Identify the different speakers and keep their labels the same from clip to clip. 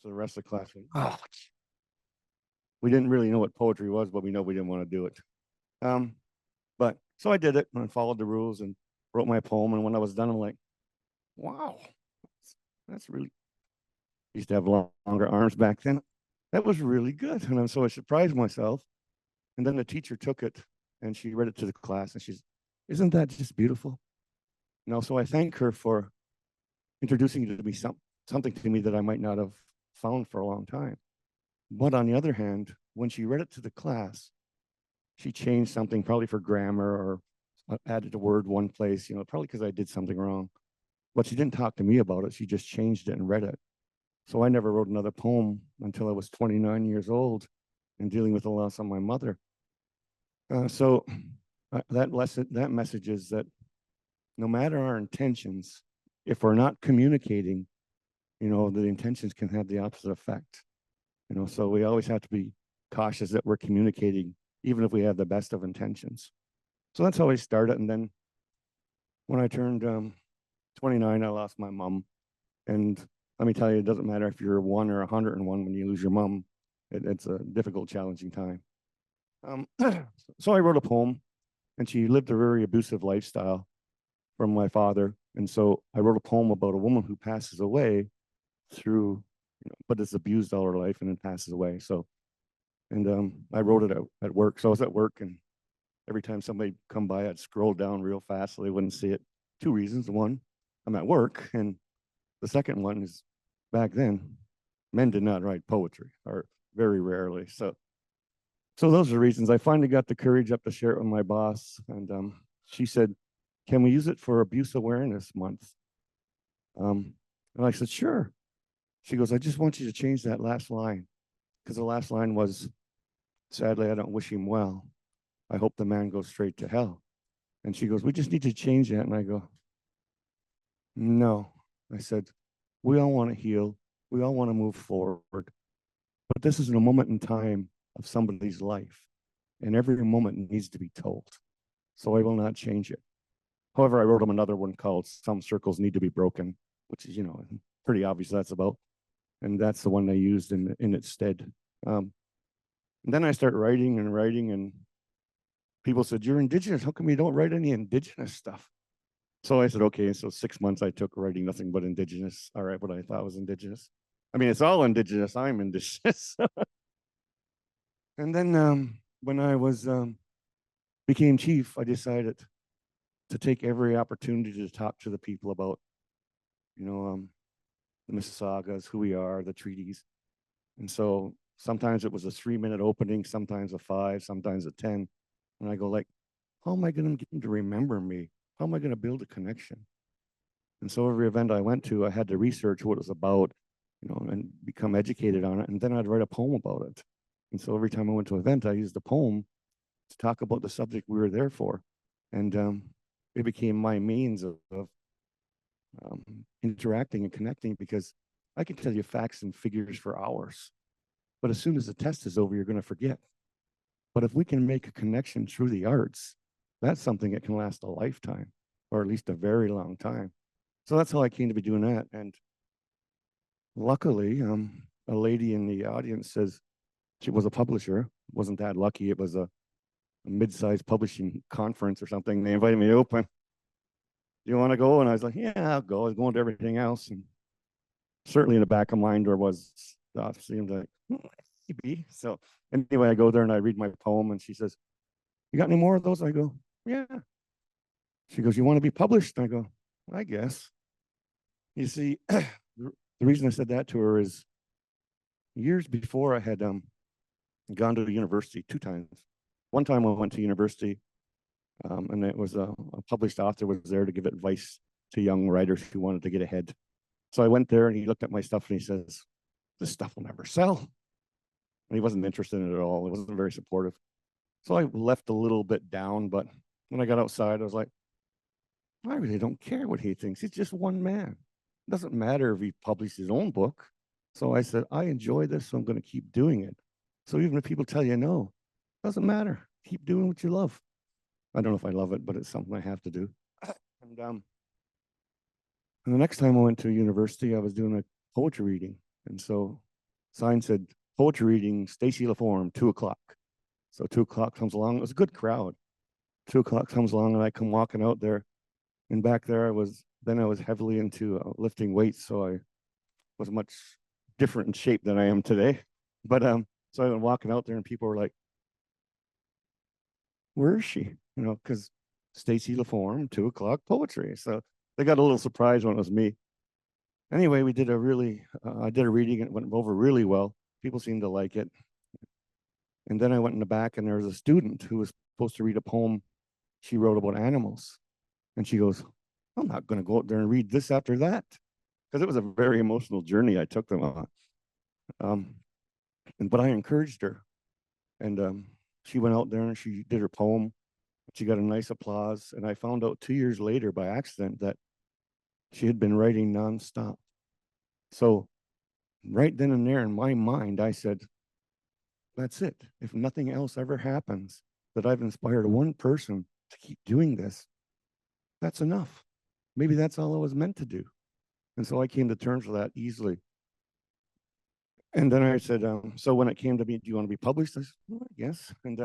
Speaker 1: So the rest of the class went, oh, we didn't really know what poetry was, but we know we didn't want to do it. But so I did it and I followed the rules and wrote my poem. And when I was done, I'm like, wow, that's really, I used to have longer arms back then. That was really good. And so I surprised myself. And then the teacher took it and she read it to the class and she's, isn't that just beautiful? So I thank her for introducing it to me something to me that I might not have found for a long time. But on the other hand, when she read it to the class, she changed something probably for grammar or added a word one place, probably because I did something wrong. But she didn't talk to me about it. She just changed it and read it. So I never wrote another poem until I was 29 years old and dealing with the loss of my mother. That message is that no matter our intentions, if we're not communicating, the intentions can have the opposite effect. So we always have to be cautious that we're communicating, even if we have the best of intentions. So that's how I started. And then when I turned 29, I lost my mom. And let me tell you, it doesn't matter if you're 1 or 101 when you lose your mom. It's a difficult, challenging time. So I wrote a poem, and she lived a very abusive lifestyle from my father. And so I wrote a poem about a woman who passes away through, but is abused all her life and then passes away. So, and I wrote it at work. So I was at work, and every time somebody come by, I'd scroll down real fast so they wouldn't see it. 2 reasons. One, I'm at work, and the second one is back then, men did not write poetry, or very rarely. So those are the reasons. I finally got the courage up to share it with my boss, and she said, "Can we use it for Abuse Awareness Month?" And I said, "Sure." She goes, "I just want you to change that last line, because the last line was, 'Sadly, I don't wish him well. I hope the man goes straight to hell.'" And she goes, "We just need to change that." And I go, "No." I said, "We all want to heal. We all want to move forward. But this is a moment in time of somebody's life, and every moment needs to be told. So I will not change it." However, I wrote him another one called "Some Circles Need to Be Broken," which is, pretty obvious that's about. And that's the one I used in its stead. And then I started writing, and people said, "You're Indigenous. How come you don't write any Indigenous stuff?" So I said, okay. So 6 months I took writing nothing but Indigenous. All right, what I thought was Indigenous. I mean, it's all Indigenous. I'm Indigenous. And then when I became chief, I decided to take every opportunity to talk to the people about, the Mississaugas, who we are, the treaties. And so sometimes it was a 3-minute opening, sometimes a 5, sometimes a 10. And I go like, how am I going to get them to remember me? How am I going to build a connection? And so every event I went to, I had to research what it was about, and become educated on it. And then I'd write a poem about it. And so every time I went to an event, I used a poem to talk about the subject we were there for. And it became my means of interacting and connecting, because I can tell you facts and figures for hours. But as soon as the test is over, you're going to forget. But if we can make a connection through the arts, that's something that can last a lifetime, or at least a very long time. So that's how I came to be doing that. And luckily, a lady in the audience says she was a publisher. Wasn't that lucky? It was a mid-sized publishing conference or something. They invited me to open. "Do you want to go?" And I was like, "Yeah, I'll go." I was going to everything else. And certainly in the back of my mind there was, seemed like, maybe. So anyway, I go there and I read my poem, and she says, "You got any more of those?" I go, "Yeah." She goes, "You want to be published?" I go, "I guess." You see, the reason I said that to her is years before I had gone to the university 2 times. One time I went to university, and it was a published author was there to give advice to young writers who wanted to get ahead. So I went there, and he looked at my stuff, and he says, "This stuff will never sell." And he wasn't interested in it at all. He wasn't very supportive. So I left a little bit down, but when I got outside, I was like, I really don't care what he thinks. He's just one man. It doesn't matter if he published his own book. So I said, I enjoy this, so I'm going to keep doing it. So even if people tell you no, it doesn't matter. Keep doing what you love. I don't know if I love it, but it's something I have to do. And the next time I went to university, I was doing a poetry reading. And so sign said, poetry reading, Stacy LaForme, 2 o'clock. So 2 o'clock comes along. It was a good crowd. 2 o'clock comes along, and I come walking out there. And back there, I was heavily into lifting weights. So I was much different in shape than I am today. But so I went walking out there, and people were like, where is she? You know, because Stacy LaForme, 2 o'clock poetry. So they got a little surprised when it was me. Anyway, we did I did a reading, and it went over really well. People seemed to like it. And then I went in the back, and there was a student who was supposed to read a poem she wrote about animals. And she goes, I'm not going to go out there and read this after that. Because it was a very emotional journey I took them on. But I encouraged her. And she went out there and she did her poem. She got a nice applause. And I found out 2 years later by accident that she had been writing nonstop. So right then and there in my mind, I said, that's it. If nothing else ever happens, that I've inspired one person to keep doing this, that's enough. Maybe that's all I was meant to do. And so I came to terms with that easily. And then I said, so when it came to me, do you want to be published? I said, well, yes. And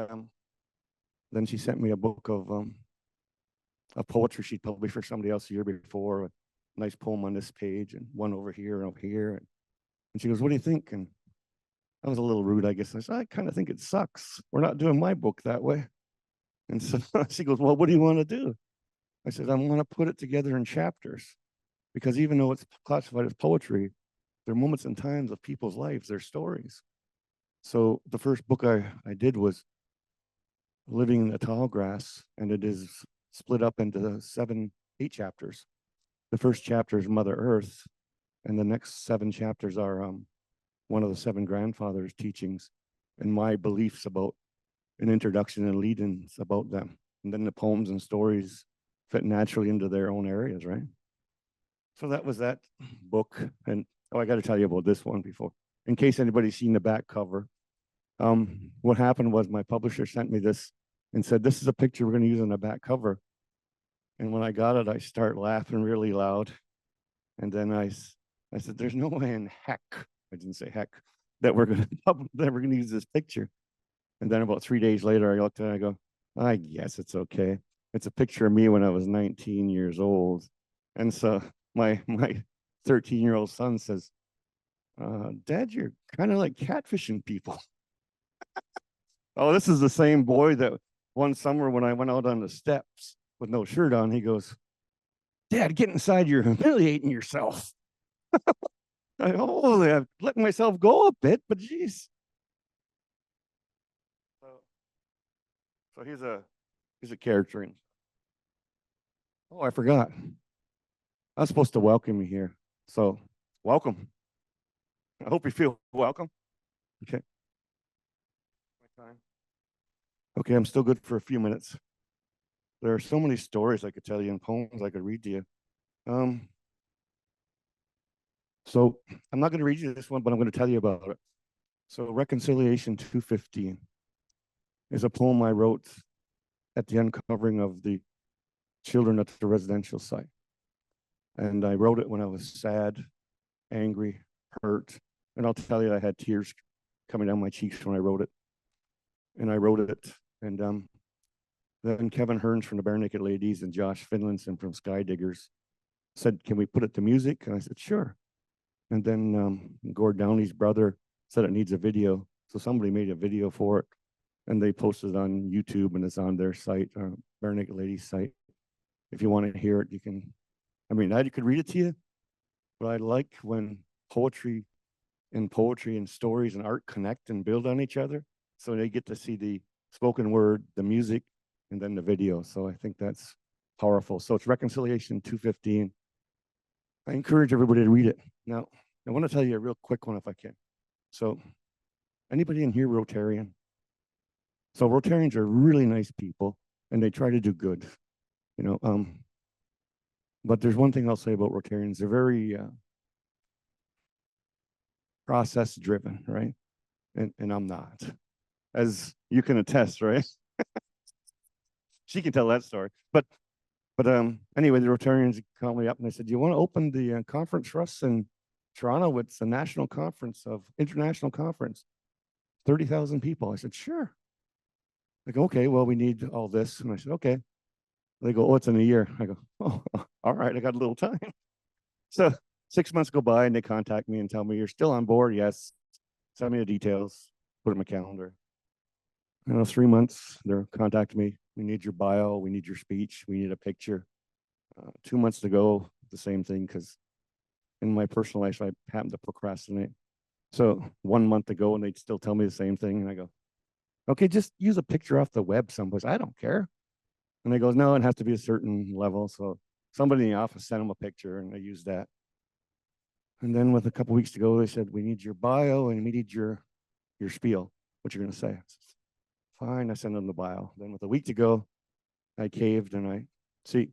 Speaker 1: then she sent me a book of poetry she'd published for somebody else a year before, a nice poem on this page and one over here and over here. And she goes, what do you think? And I was a little rude, I guess. I said, I kind of think it sucks. We're not doing my book that way. And so she goes, well, what do you want to do? I said, I want to put it together in chapters, because even though it's classified as poetry, there are moments and times of people's lives, their stories. So the first book I did was Living in the Tall Grass, and it is split up into 8 chapters. The first chapter is Mother Earth, and the next 7 chapters are one of the 7 grandfathers' teachings and my beliefs about an introduction and lead-ins about them. And then the poems and stories fit naturally into their own areas, right? So that was that book. And I got to tell you about this one before, in case anybody's seen the back cover. What happened was my publisher sent me this and said, this is a picture we're going to use on the back cover. And when I got it, I start laughing really loud. And then I said, there's no way in heck, I didn't say heck, that we're going to use this picture. And then about 3 days later, I looked at it and I go, I guess it's okay. It's a picture of me when I was 19 years old. And so my 13-year-old son says, Dad, you're kind of like catfishing people. Oh, this is the same boy that one summer when I went out on the steps with no shirt on, he goes, Dad, get inside, you're humiliating yourself. I've let myself go a bit, but geez. So he's a character. Oh, I forgot. I was supposed to welcome you here. So welcome. I hope you feel welcome. Okay. Okay, I'm still good for a few minutes. There are so many stories I could tell you and poems I could read to you. So I'm not going to read you this one, but I'm going to tell you about it. So Reconciliation 215 is a poem I wrote at the uncovering of the children at the residential site. And I wrote it when I was sad, angry, hurt. And I'll tell you, I had tears coming down my cheeks when I wrote it. And I wrote it. And then Kevin Hearns from the Bare Naked Ladies and Josh Finlinson from Sky Diggers said, can we put it to music? And I said, sure. And then Gord Downey's brother said it needs a video. So somebody made a video for it. And they posted it on YouTube, and it's on their site, Bare Naked Ladies site. If you want to hear it, you can. I mean, I could read it to you, but I like when poetry and stories and art connect and build on each other. So they get to see the spoken word, the music, and then the video. So I think that's powerful. So it's Reconciliation 215. I encourage everybody to read it. Now, I want to tell you a real quick one if I can. So anybody in here Rotarian? So Rotarians are really nice people, and they try to do good, you know. But there's one thing I'll say about Rotarians. They're very process driven, right? And I'm not, as you can attest, right? She can tell that story. But anyway, the Rotarians called me up and they said, do you want to open the conference for us? And Toronto, it's a national conference of international conference, 30,000 people. I said, sure. They go, okay, well, we need all this. And I said, okay. They go, oh, it's in a year. I go, oh, all right, I got a little time. So 6 months go by and they contact me and tell me, you're still on board? Yes. Send me the details, put it in my calendar. 3 months, they're contacting me. We need your bio. We need your speech. We need a picture. 2 months to go, the same thing, because in my personal life, I happen to procrastinate. So 1 month ago, and they'd still tell me the same thing. And I go, okay, just use a picture off the web someplace. I don't care. And they goes, no, it has to be a certain level. So somebody in the office sent them a picture and I used that. And then with a couple weeks to go, they said, we need your bio and we need your spiel, what you're going to say. Fine, I sent them the bio. Then with a week to go, I caved and I, see,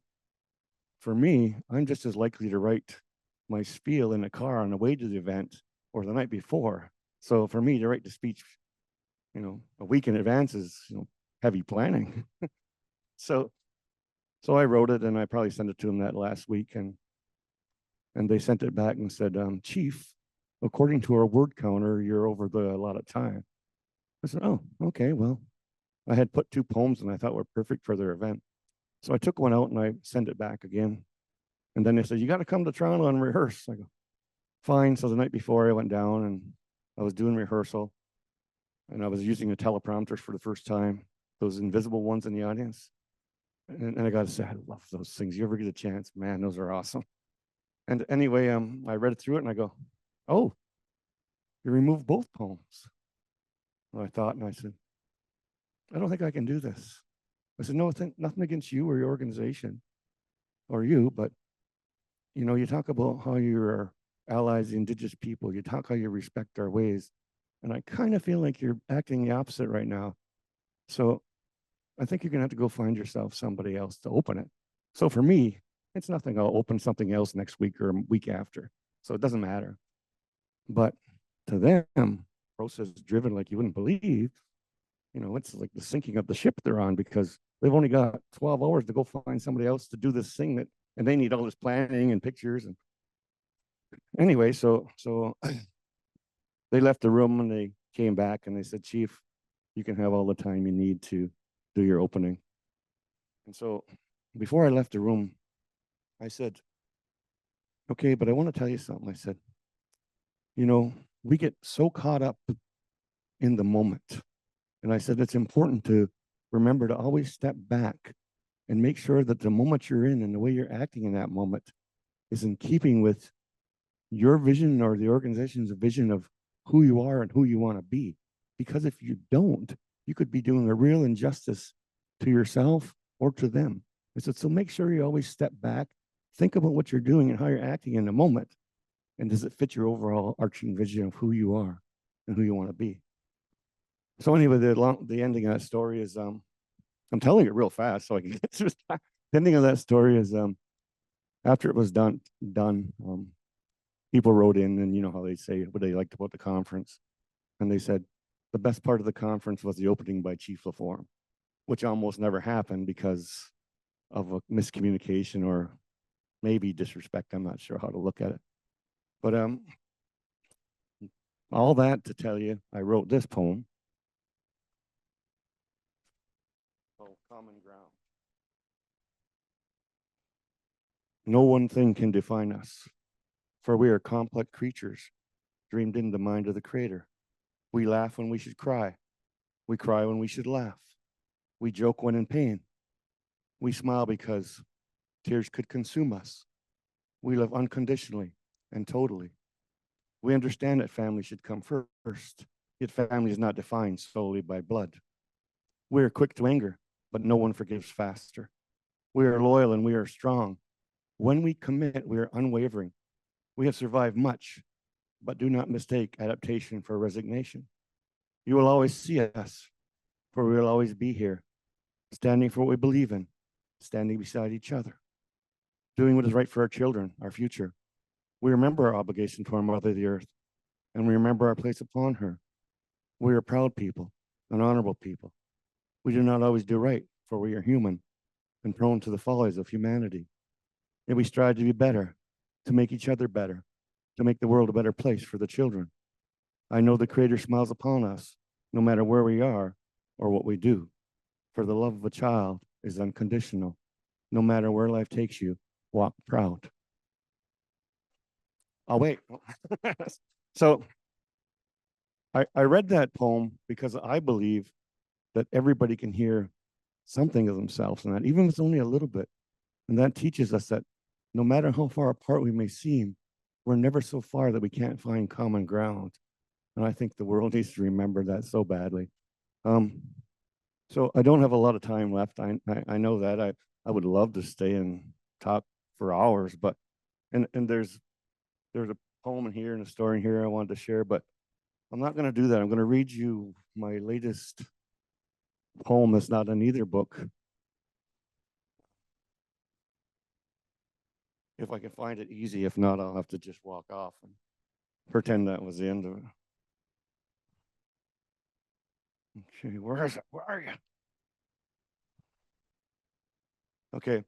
Speaker 1: for me, I'm just as likely to write my spiel in a car on the way to the event or the night before. So for me to write the speech, a week in advance is, heavy planning. So I wrote it and I probably sent it to them that last week and they sent it back and said, Chief, according to our word counter, you're over the allotted time. I said, oh, okay, well, I had put 2 poems and I thought were perfect for their event. So I took one out and I sent it back again. And then they said, you got to come to Toronto and rehearse. I go, fine. So the night before I went down and I was doing rehearsal and I was using the teleprompters for the first time, those invisible ones in the audience. And I got to say, I love those things. You ever get a chance? Man, those are awesome. And anyway, I read it through it and I go, oh, you removed both poems. And I thought, and I said, I don't think I can do this. I said, no, nothing against you or your organization or you, but, you talk about how you're allies, the Indigenous people. You talk how you respect our ways. And I kind of feel like you're acting the opposite right now. So I think you're going to have to go find yourself somebody else to open it. So for me, it's nothing. I'll open something else next week or a week after. So it doesn't matter. But to them, process driven like you wouldn't believe, it's like the sinking of the ship they're on because they've only got 12 hours to go find somebody else to do this thing and they need all this planning and pictures. And anyway, so they left the room and they came back and they said, Chief, you can have all the time you need to do your opening. And so before I left the room, I said, okay, but I want to tell you something. I said, we get so caught up in the moment. And I said, it's important to remember to always step back and make sure that the moment you're in and the way you're acting in that moment is in keeping with your vision or the organization's vision of who you are and who you want to be. Because if you don't, you could be doing a real injustice to yourself or to them. I said, so make sure you always step back, think about what you're doing and how you're acting in the moment. And does it fit your overall arching vision of who you are and who you want to be? So anyway, the ending of that story is, I'm telling it real fast so I can get through the ending of that story is, after it was done, people wrote in and you know how they say what they liked about the conference. And they said, the best part of the conference was the opening by Chief LaForme, which almost never happened because of a miscommunication or maybe disrespect. I'm not sure how to look at it. But all that to tell you, I wrote this poem. Oh, Common Ground. No one thing can define us, for we are complex creatures dreamed in the mind of the Creator. We laugh when we should cry. We cry when we should laugh. We joke when in pain. We smile because tears could consume us. We love unconditionally and totally. We understand that family should come first, yet family is not defined solely by blood. We are quick to anger, but no one forgives faster. We are loyal and we are strong. When we commit, we are unwavering. We have survived much, but do not mistake adaptation for resignation. You will always see us, for we will always be here, standing for what we believe in, standing beside each other, doing what is right for our children, our future. We remember our obligation to our mother, the earth, and we remember our place upon her. We are proud people, an honorable people. We do not always do right, for we are human and prone to the follies of humanity. And we strive to be better, to make each other better, to make the world a better place for the children. I know the Creator smiles upon us, no matter where we are or what we do. For the love of a child is unconditional. No matter where life takes you, walk proud. I'll wait. So I read that poem because I believe that everybody can hear something of themselves in that, even if it's only a little bit. And that teaches us that no matter how far apart we may seem, we're never so far that we can't find common ground. And I think the world needs to remember that so badly. So I don't have a lot of time left. I know that. I would love to stay and talk for hours, but and there's a poem in here and a story in here I wanted to share, but I'm not going to do that. I'm going to read you my latest poem that's not in either book. If I can find it easy. If not, I'll have to just walk off and pretend that was the end of it. Okay, where is it? Where are you? Okay,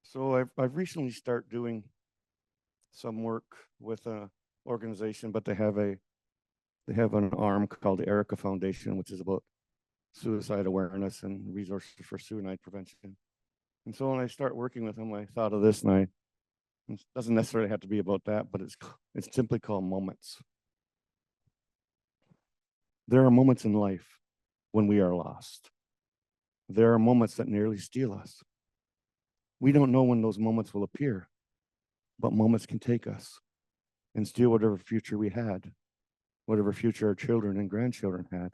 Speaker 1: so I've recently started doing some work with an organization, but they have an arm called the Erica Foundation, which is about suicide awareness and resources for suicide prevention. And so when I start working with them, I thought of this, and it doesn't necessarily have to be about that, but it's simply called moments. There are moments in life when we are lost. There are moments that nearly steal us. We don't know when those moments will appear, but moments can take us and steal whatever future we had, whatever future our children and grandchildren had.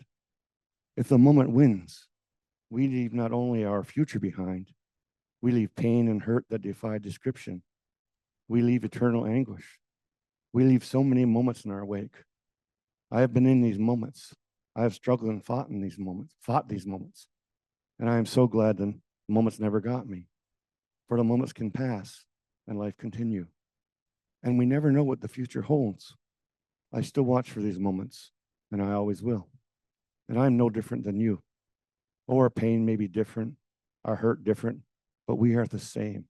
Speaker 1: If the moment wins, we leave not only our future behind, we leave pain and hurt that defy description. We leave eternal anguish. We leave so many moments in our wake. I have been in these moments. I have struggled and fought these moments. And I am so glad the moments never got me. For the moments can pass and life continue. And we never know what the future holds. I still watch for these moments, and I always will. And I'm no different than you. Our pain may be different, our hurt different, but we are the same.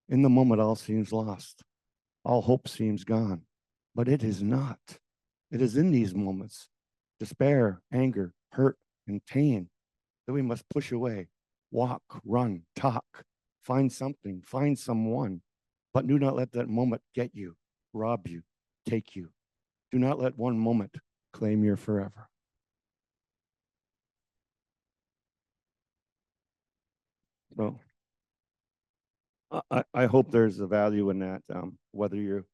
Speaker 1: In the moment, all seems lost. All hope seems gone, but it is not. It is in these moments, despair, anger, hurt, and pain, that we must push away, walk, run, talk, find something, find someone, but do not let that moment get you, rob you, take you. Do not let one moment claim your forever. So I hope there's a value in that, whether you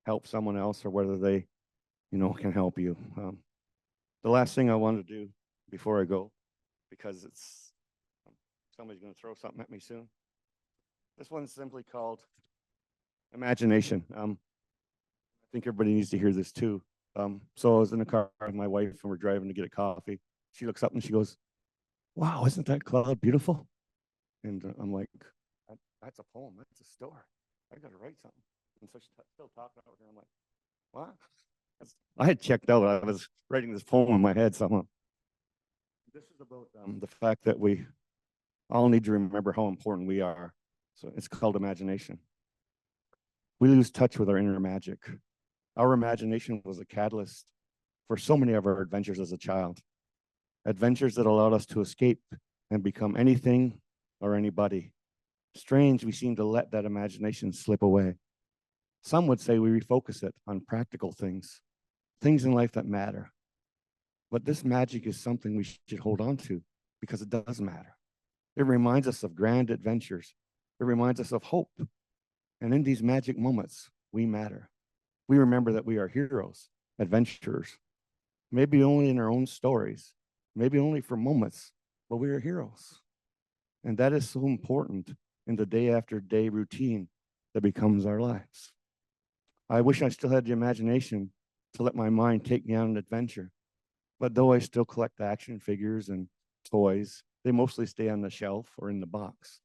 Speaker 1: help someone else or whether they, can help you. The last thing I want to do before I go, because somebody's going to throw something at me soon. This one's simply called imagination. I think everybody needs to hear this too. So I was in a car with my wife and we're driving to get a coffee. She looks up and she goes, "Wow, isn't that cloud beautiful?" And I'm like, "That's a poem. That's a story. I got to write something." And so she's still talking over here. I'm like, "What?" I had checked out. I was writing this poem in my head somehow. This is about the fact that we all need to remember how important we are. So it's called imagination. We lose touch with our inner magic. Our imagination was a catalyst for so many of our adventures as a child. Adventures that allowed us to escape and become anything or anybody. Strange, we seem to let that imagination slip away. Some would say we refocus it on practical things in life that matter. But this magic is something we should hold on to because it does matter. It reminds us of grand adventures. It reminds us of hope. And in these magic moments, we matter. We remember that we are heroes, adventurers, maybe only in our own stories, maybe only for moments, but we are heroes. And that is so important in the day after day routine that becomes our lives. I wish I still had the imagination to let my mind take me on an adventure. But though I still collect action figures and toys, they mostly stay on the shelf or in the box.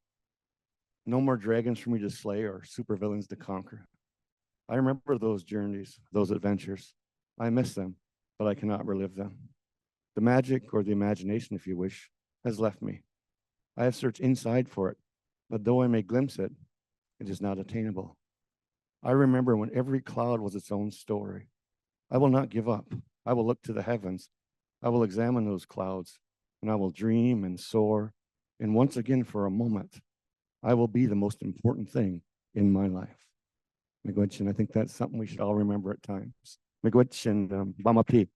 Speaker 1: No more dragons for me to slay or supervillains to conquer. I remember those journeys, those adventures. I miss them, but I cannot relive them. The magic, or the imagination, if you wish, has left me. I have searched inside for it, but though I may glimpse it, it is not attainable. I remember when every cloud was its own story. I will not give up. I will look to the heavens. I will examine those clouds, and I will dream and soar. And once again, for a moment, I will be the most important thing in my life. Miigwech, and I think that's something we should all remember at times. Miigwech and Bamapi.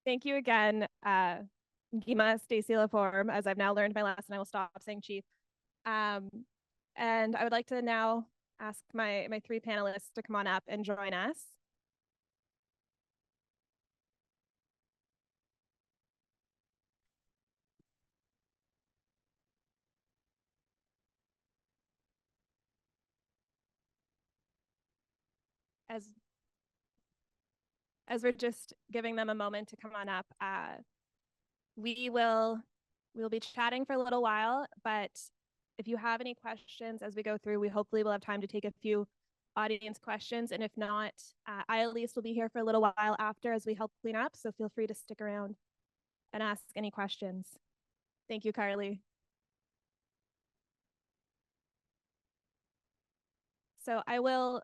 Speaker 2: Thank you again, Gima Stacy Laforme. As I've now learned my lesson, I will stop saying chief. And I would like to now ask my three panelists to come on up and join us. As we're just giving them a moment to come on up, we'll be chatting for a little while, but if you have any questions as we go through, we hopefully will have time to take a few audience questions. And if not, I at least will be here for a little while after as we help clean up. So feel free to stick around and ask any questions. Thank you, Carly. So I will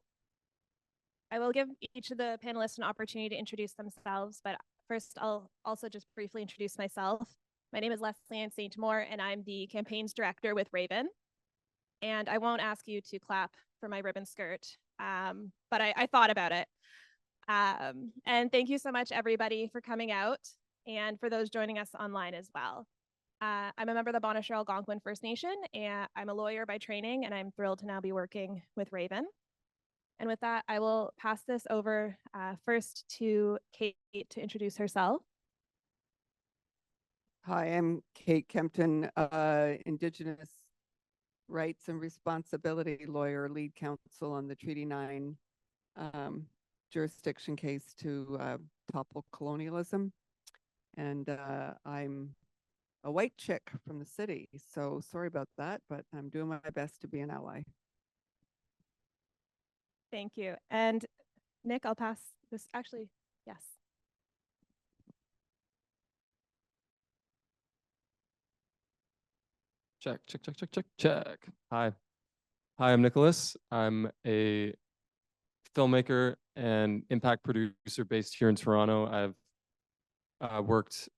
Speaker 2: give each of the panelists an opportunity to introduce themselves, but first I'll also just briefly introduce myself. My name is Leslie Ann St. Moore, and I'm the campaigns director with Raven. And I won't ask you to clap for my ribbon skirt, but I thought about it. And thank you so much, everybody, for coming out, and for those joining us online as well. I'm a member of the Bonnechere Algonquin First Nation, and I'm a lawyer by training, and I'm thrilled to now be working with Raven. And with that, I will pass this over first to Kate to introduce herself.
Speaker 3: Hi, I'm Kate Kempton, Indigenous rights and responsibility lawyer, lead counsel on the Treaty 9 jurisdiction case to topple colonialism. And I'm a white chick from the city, so sorry about that, but I'm doing my best to be an ally.
Speaker 2: Thank you. And Nick, I'll pass this, actually, yes.
Speaker 4: Check. Hi, I'm Nicholas. I'm a filmmaker and impact producer based here in Toronto. I've worked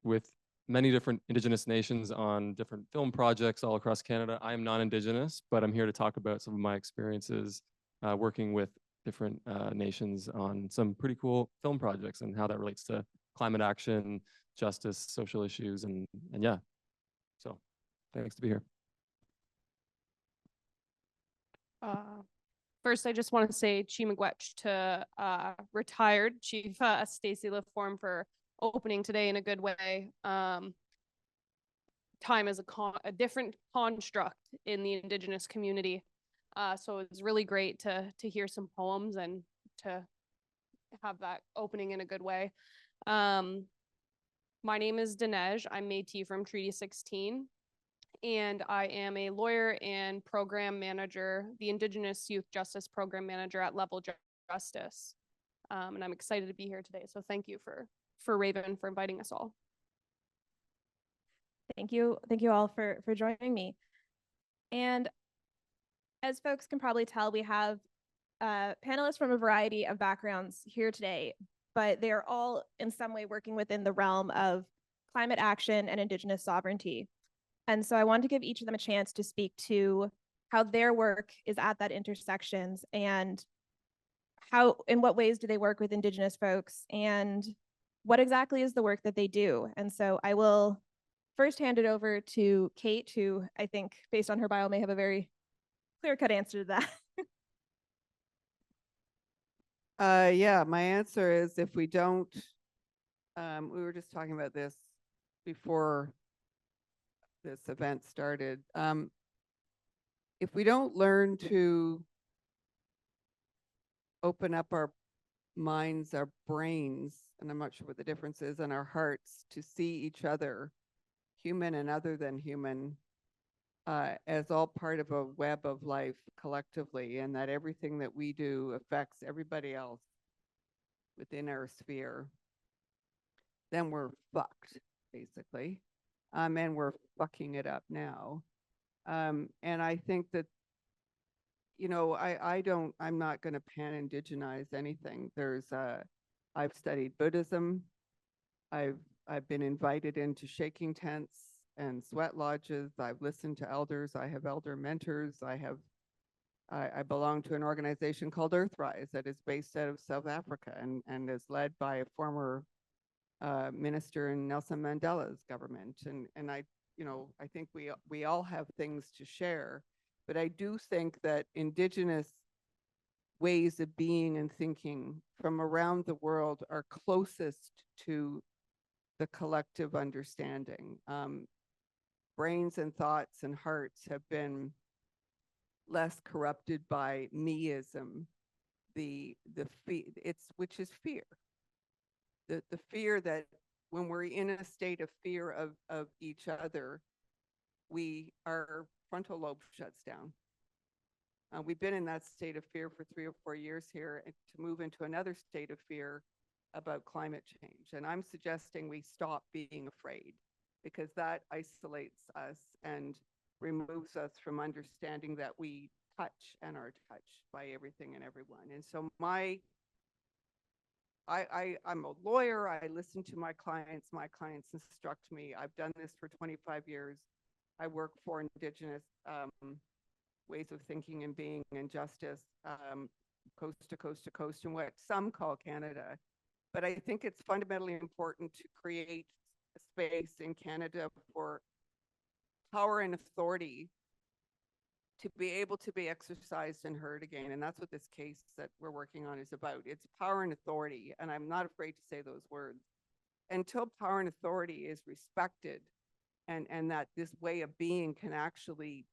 Speaker 4: with many different Indigenous nations on different film projects all across Canada. I am non-Indigenous, but I'm here to talk about some of my experiences working with different nations on some pretty cool film projects and how that relates to climate action, justice, social issues, and yeah. So thanks to be here.
Speaker 5: First, I just want to say Miigwech to retired Chief Stacy Laforme for opening today in a good way. Time is a different construct in the Indigenous community. So it's really great to hear some poems and to have that opening in a good way. My name is Desneige. I'm Métis from Treaty 16. And I am a lawyer and program manager, the Indigenous Youth Justice Program Manager at Level Justice. And I'm excited to be here today. So thank you for Raven for inviting us all.
Speaker 2: Thank you all for joining me. And as folks can probably tell, we have panelists from a variety of backgrounds here today, but they are all in some way working within the realm of climate action and Indigenous sovereignty. And so I wanted to give each of them a chance to speak to how their work is at that intersections and in what ways do they work with Indigenous folks and what exactly is the work that they do. And so I will first hand it over to Kate, who I think based on her bio may have a very clear-cut answer to that.
Speaker 3: Yeah, my answer is if we don't, we were just talking about this before this event started. If we don't learn to open up our minds, our brains, and I'm not sure what the difference is, and our hearts to see each other, human and other than human, as all part of a web of life collectively, and that everything that we do affects everybody else within our sphere, then we're fucked, basically. And we're fucking it up now. And I think that, you know, I'm not going to pan-indigenize anything. I've studied Buddhism. I've been invited into shaking tents and sweat lodges. I've listened to elders. I have elder mentors. I belong to an organization called Earthrise that is based out of South Africa and is led by a former minister in Nelson Mandela's government. And I, you know, I think we all have things to share, but I do think that Indigenous ways of being and thinking from around the world are closest to the collective understanding. Brains and thoughts and hearts have been less corrupted by meism, which is fear. The fear that when we're in a state of fear of each other, our frontal lobe shuts down. We've been in that state of fear for 3 or 4 years here, and to move into another state of fear about climate change. And I'm suggesting we stop being afraid, because that isolates us and removes us from understanding that we touch and are touched by everything and everyone. And so I'm a lawyer. I listen to my clients instruct me. I've done this for 25 years. I work for Indigenous ways of thinking and being and justice, coast to coast to coast, in what some call Canada. But I think it's fundamentally important to create a space in Canada for power and authority to be able to be exercised and heard again. And that's what this case that we're working on is about. It's power and authority. And I'm not afraid to say those words. Until power and authority is respected, and that this way of being can actually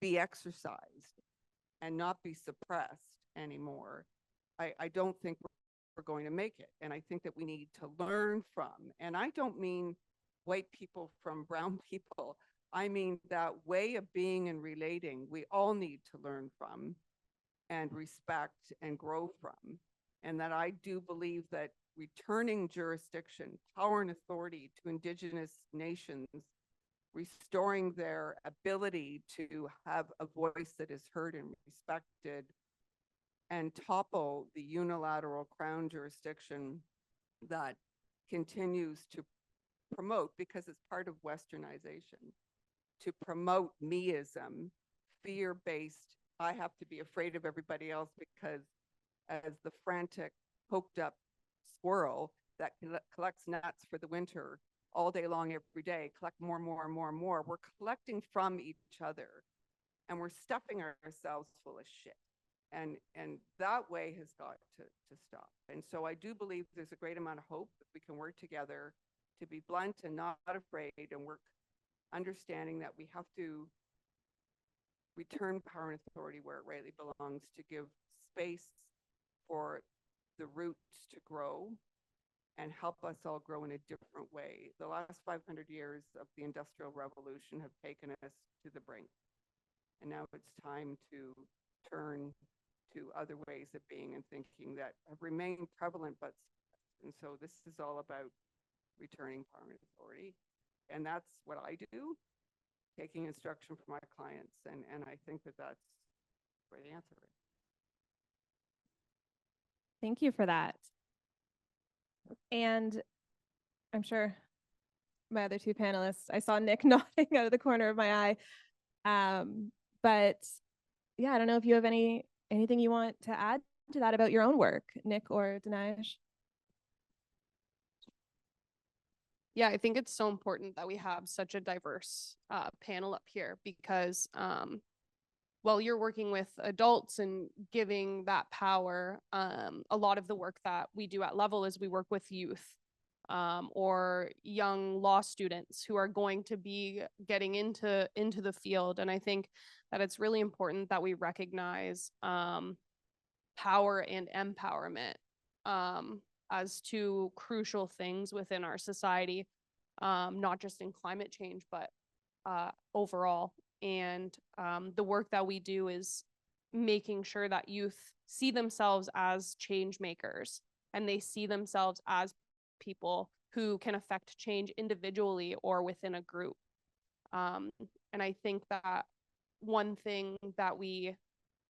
Speaker 3: be exercised and not be suppressed anymore, I don't think we're going to make it. And I think that we need to learn from, and I don't mean white people from brown people, I mean that way of being and relating we all need to learn from and respect and grow from. And that I do believe that returning jurisdiction, power and authority to Indigenous nations, restoring their ability to have a voice that is heard and respected, and topple the unilateral crown jurisdiction that continues to promote, because it's part of westernization, to promote meism, fear-based, I have to be afraid of everybody else because as the frantic, poked up squirrel that collects nuts for the winter all day long, every day, collect more, we're collecting from each other and we're stuffing ourselves full of shit. And that way has got to stop. And so I do believe there's a great amount of hope that we can work together to be blunt and not afraid, and work understanding that we have to return power and authority where it rightly belongs, to give space for the roots to grow and help us all grow in a different way. The last 500 years of the Industrial Revolution have taken us to the brink. And now it's time to turn to other ways of being and thinking that have remained prevalent, and so this is all about returning power and authority. And that's what I do, taking instruction from my clients. And I think that that's where the answer is.
Speaker 2: Thank you for that. And I'm sure my other two panelists, I saw Nick nodding out of the corner of my eye. But yeah, I don't know if you have anything you want to add to that about your own work, Nick or Desneige.
Speaker 5: Yeah, I think it's so important that we have such a diverse panel up here, because while you're working with adults and giving that power, a lot of the work that we do at Level is we work with youth or young law students who are going to be getting into the field. And I think that it's really important that we recognize power and empowerment as two crucial things within our society, not just in climate change, but overall. And the work that we do is making sure that youth see themselves as change makers, and they see themselves as people who can affect change individually or within a group. And I think that one thing that we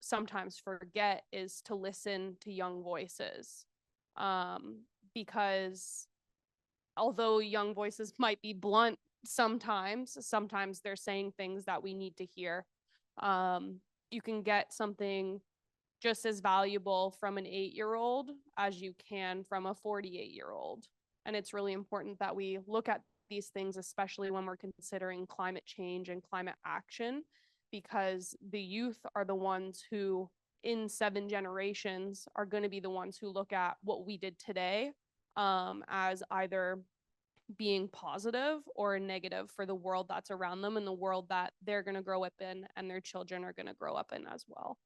Speaker 5: sometimes forget is to listen to young voices, because although young voices might be blunt sometimes they're saying things that we need to hear. You can get something just as valuable from an 8-year-old as you can from a 48-year-old. And it's really important that we look at these things, especially when we're considering climate change and climate action, because the youth are the ones who, in 7 generations, are going to be the ones who look at what we did today as either being positive or negative for the world that's around them and the world that they're going to grow up in and their children are going to grow up in as well.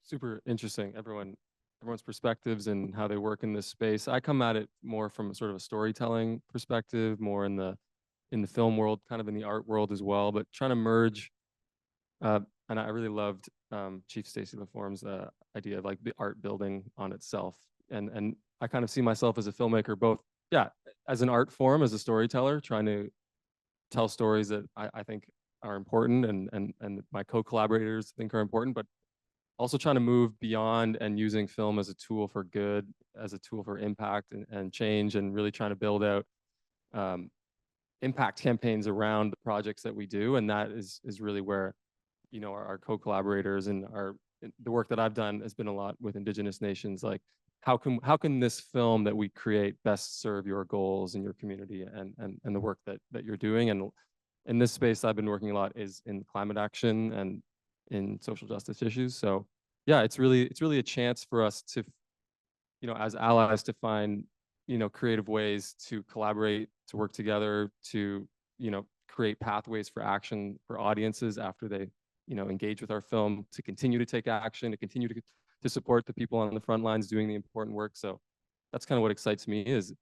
Speaker 4: Super interesting. Everyone's perspectives and how they work in this space. I come at it more from sort of a storytelling perspective, more in the film world, kind of in the art world as well, but trying to merge. And I really loved Chief Stacey LaForme's idea of like the art building on itself. And I kind of see myself as a filmmaker, both, yeah, as an art form, as a storyteller, trying to tell stories that I think are important and my co-collaborators think are important, but also trying to move beyond and using film as a tool for good, as a tool for impact and change, and really trying to build out impact campaigns around the projects that we do. And that is really where, you know, our co-collaborators and the work that I've done has been a lot with Indigenous nations. Like, how can this film that we create best serve your goals in your community and the work that you're doing? And in this space, I've been working a lot is in climate action and in social justice issues. So yeah, it's really a chance for us to, you know, as allies, to find, you know, creative ways to collaborate, to work together, to, you know, create pathways for action for audiences after they, you know, engage with our film, to continue to take action, to continue to support the people on the front lines doing the important work. So that's kind of what excites me is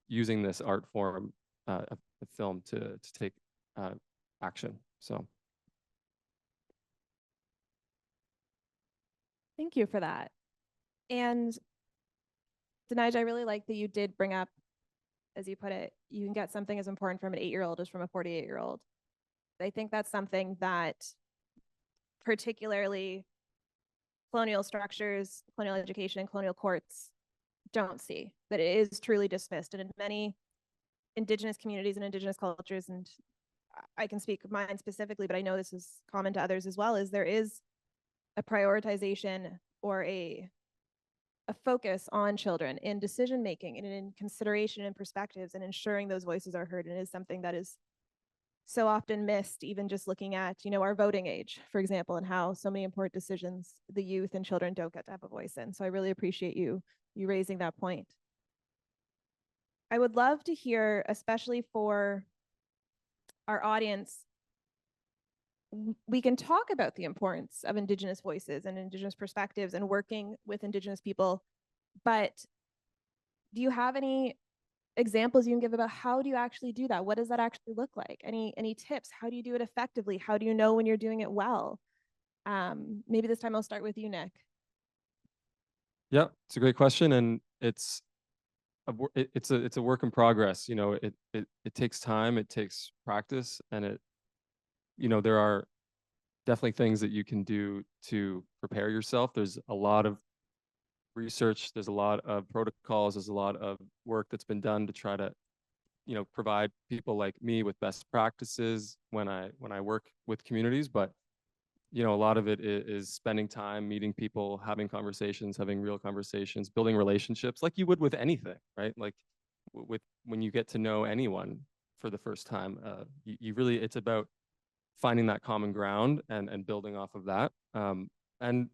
Speaker 4: using this art form of film to take action. So
Speaker 2: Thank you for that. And Desneige, I really like that you did bring up, as you put it, you can get something as important from an 8-year-old as from a 48-year-old. I think that's something that particularly colonial structures, colonial education, colonial courts don't see, that it is truly dismissed. And in many Indigenous communities and Indigenous cultures, and I can speak of mine specifically, but I know this is common to others as well, is there is a prioritization or a focus on children in decision making and in consideration and perspectives and ensuring those voices are heard. And it is something that is so often missed, even just looking at, you know, our voting age, for example, and how so many important decisions the youth and children don't get to have a voice in. So I really appreciate you raising that point. I would love to hear, especially for our audience, we can talk about the importance of Indigenous voices and Indigenous perspectives and working with Indigenous people, but do you have any examples you can give about how do you actually do that? What does that actually look like? Any tips? How do you do it effectively? How do you know when you're doing it well? Maybe this time I'll start with you, Nick.
Speaker 4: yeah, it's a great question, and it's a work in progress. You know, it takes time, it takes practice, and you know, there are definitely things that you can do to prepare yourself. There's a lot of research, there's a lot of protocols, there's a lot of work that's been done to try to, you know, provide people like me with best practices when I work with communities. But, you know, a lot of it is spending time meeting people, having conversations, having real conversations, building relationships like you would with anything, right? Like when you get to know anyone for the first time, you really, it's about finding that common ground and building off of that. And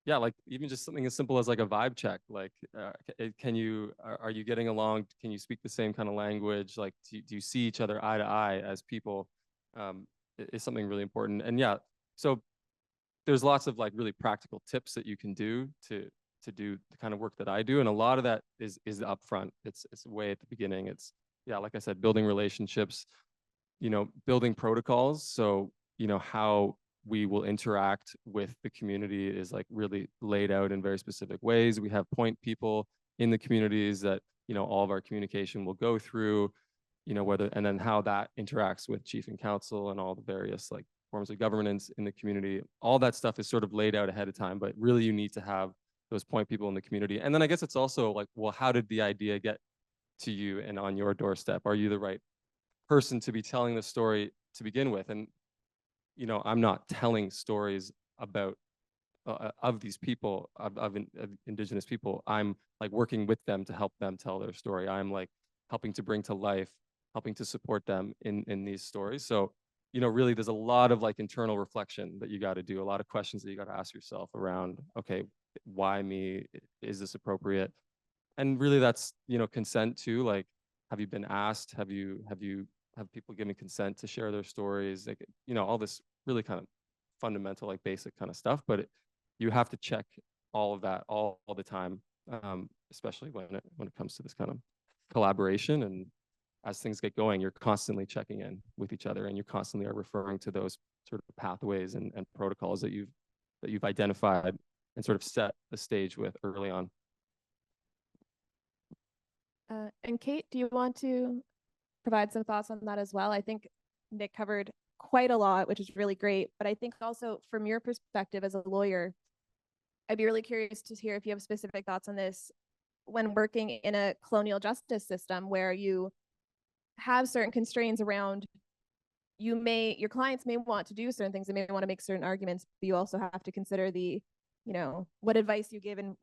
Speaker 4: yeah, like even just something as simple as like a vibe check, like are you getting along? Can you speak the same kind of language? Like, do you see each other eye to eye as people? Is something really important. And yeah, So there's lots of like really practical tips that you can do to do the kind of work that I do. And a lot of that is upfront. It's way at the beginning. It's, yeah, like I said, building relationships, building protocols. So, how we will interact with the community is like really laid out in very specific ways. We have point people in the communities that, all of our communication will go through, and then how that interacts with chief and counsel and all the various like forms of governance in the community. All that stuff is sort of laid out ahead of time, but really you need to have those point people in the community. And then I guess it's also like, well, how did the idea get to you and on your doorstep? Are you the right person to be telling the story to begin with? And, I'm not telling stories about of these people, of Indigenous people. I'm like working with them to help them tell their story. I'm like helping to bring to life, helping to support them in these stories. So, really there's a lot of like internal reflection that you got to do, a lot of questions that you got to ask yourself around, okay, why me? Is this appropriate? And really that's, consent too. Like, have you been asked? Have people given consent to share their stories? Like, all this really kind of fundamental, like basic kind of stuff, but you have to check all of that all the time, especially when it comes to this kind of collaboration. And as things get going, you're constantly checking in with each other, and you constantly are referring to those sort of pathways and protocols that you've identified and sort of set the stage with early on.
Speaker 2: And Kate, do you want to provide some thoughts on that as well? I think Nick covered quite a lot, which is really great. But I think also from your perspective as a lawyer, I'd be really curious to hear if you have specific thoughts on this when working in a colonial justice system where you have certain constraints around your clients may want to do certain things, they may want to make certain arguments, but you also have to consider the, what advice you give, and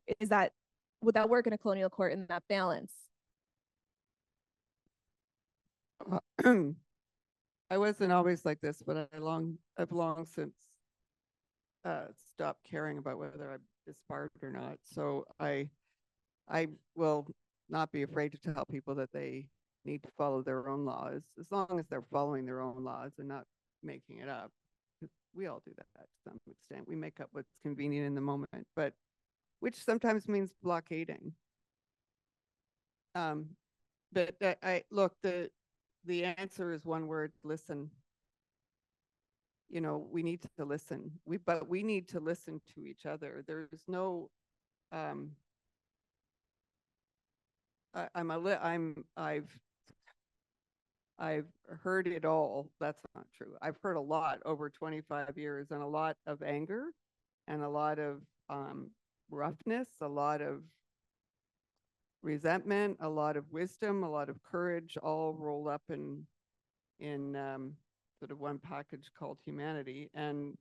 Speaker 2: would that work in a colonial court in that balance?
Speaker 3: I wasn't always like this, but I've long since stopped caring about whether I'm disbarred or not. So I will not be afraid to tell people that they need to follow their own laws, as long as they're following their own laws and not making it up. We all do that to some extent. We make up what's convenient in the moment, but which sometimes means blockading. But I look, the answer is one word: listen. We need to listen. But we need to listen to each other. There's no I've heard it all. That's not true. I've heard a lot over 25 years, and a lot of anger and a lot of roughness, a lot of resentment, a lot of wisdom, a lot of courage, all rolled up in sort of one package called humanity. And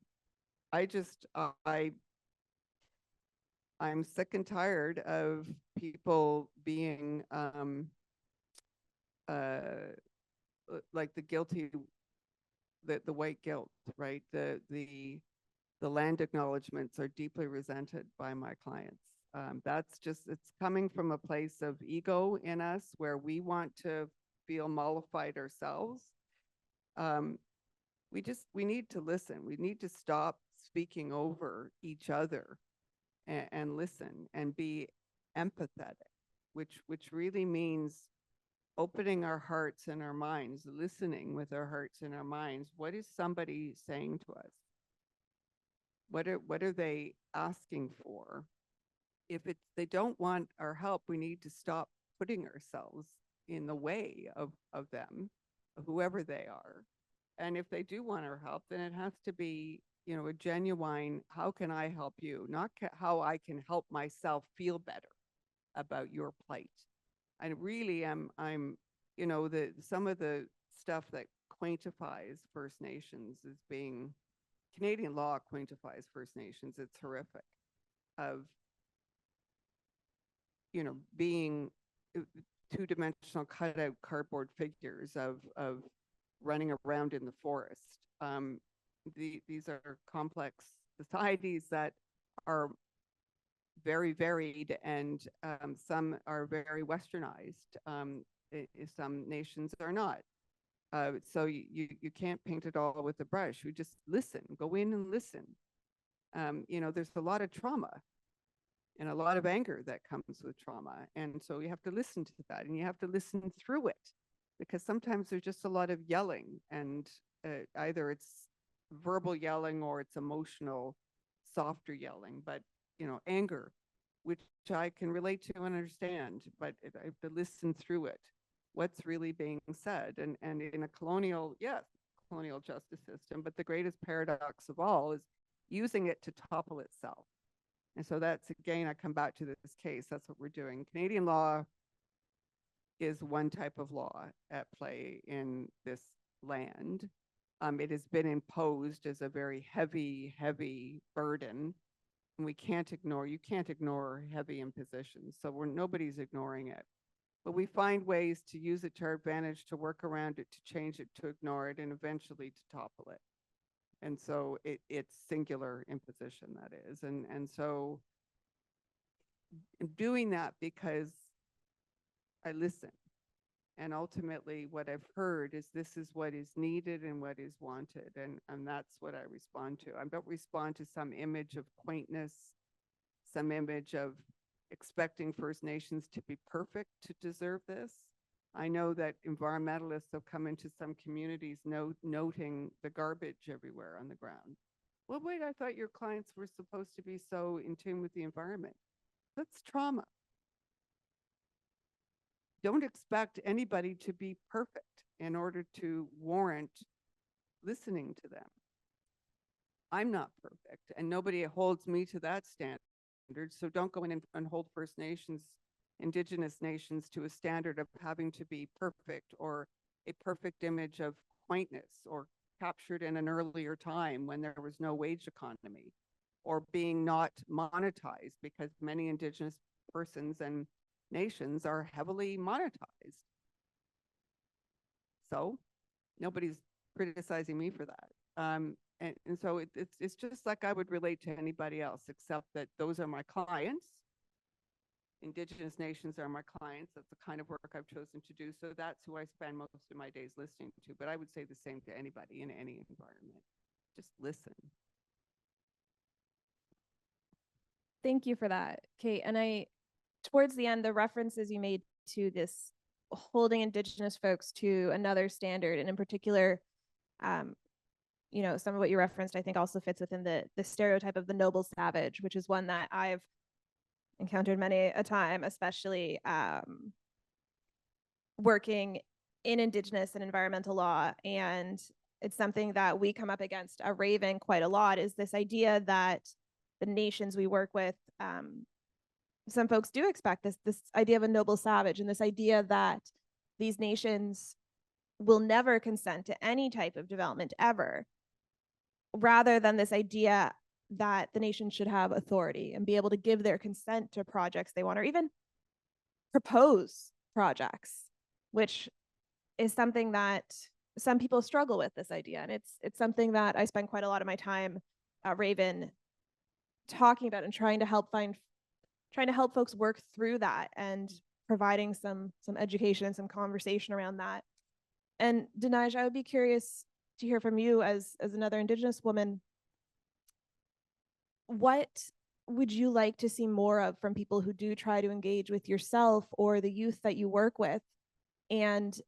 Speaker 3: I'm sick and tired of people being like the guilty, the white guilt, right? The land acknowledgements are deeply resented by my clients. That's just, it's coming from a place of ego in us where we want to feel mollified ourselves. We need to listen. We need to stop speaking over each other and listen and be empathetic, which really means opening our hearts and our minds, listening with our hearts and our minds. What is somebody saying to us? What are they asking for? If they don't want our help, we need to stop putting ourselves in the way of them, whoever they are. And if they do want our help, then it has to be, a genuine, how can I help you? Not how I can help myself feel better about your plight. I really am, some of the stuff that quantifies First Nations is being, Canadian law quantifies First Nations. It's horrific, of, being two-dimensional cutout cardboard figures of running around in the forest. These are complex societies that are very varied, and some are very westernized. Some nations are not. So you can't paint it all with a brush. You just listen, go in and listen. You know, there's a lot of trauma and a lot of anger that comes with trauma. And so you have to listen to that, and you have to listen through it, because sometimes there's just a lot of yelling, and either it's verbal yelling or it's emotional, softer yelling, but you know, anger, which I can relate to and understand, but I have to listen through it. What's really being said? And in a colonial, yes, colonial justice system, but the greatest paradox of all is using it to topple itself. And so that's, again, I come back to this case. That's what we're doing. Canadian law is one type of law at play in this land. It has been imposed as a very heavy, heavy burden. And you can't ignore heavy impositions. So nobody's ignoring it. But we find ways to use it to our advantage, to work around it, to change it, to ignore it, and eventually to topple it. And so it's singular imposition, that is. And so doing that because I listen. And ultimately what I've heard is this is what is needed and what is wanted. And that's what I respond to. I don't respond to some image of quaintness, some image of expecting First Nations to be perfect to deserve this. I know that environmentalists have come into some communities noting the garbage everywhere on the ground. Well, wait, I thought your clients were supposed to be so in tune with the environment. That's trauma. Don't expect anybody to be perfect in order to warrant listening to them. I'm not perfect, and nobody holds me to that standard. So don't go in and hold First Nations, Indigenous nations to a standard of having to be perfect, or a perfect image of quaintness, or captured in an earlier time when there was no wage economy, or being not monetized, because many Indigenous persons and nations are heavily monetized. So nobody's criticizing me for that. And so it's just like I would relate to anybody else, except that those are my clients. Indigenous nations are my clients. That's the kind of work I've chosen to do. So that's who I spend most of my days listening to. But I would say the same to anybody in any environment. Just listen.
Speaker 2: Thank you for that, Kate. And towards the end, the references you made to this holding Indigenous folks to another standard, and in particular, you know, some of what you referenced, I think also fits within the stereotype of the noble savage, which is one that I've encountered many a time, especially working in Indigenous and environmental law. And it's something that we come up against at Raven quite a lot, is this idea that the nations we work with, some folks do expect this idea of a noble savage, and this idea that these nations will never consent to any type of development ever, rather than this idea that the nation should have authority and be able to give their consent to projects they want, or even propose projects, which is something that some people struggle with, this idea. And it's something that I spend quite a lot of my time at Raven talking about and trying to help folks work through that, and providing some education and some conversation around that. And Desneige, I would be curious to hear from you as another Indigenous woman. What would you like to see more of from people who do try to engage with yourself or the youth that you work with? And,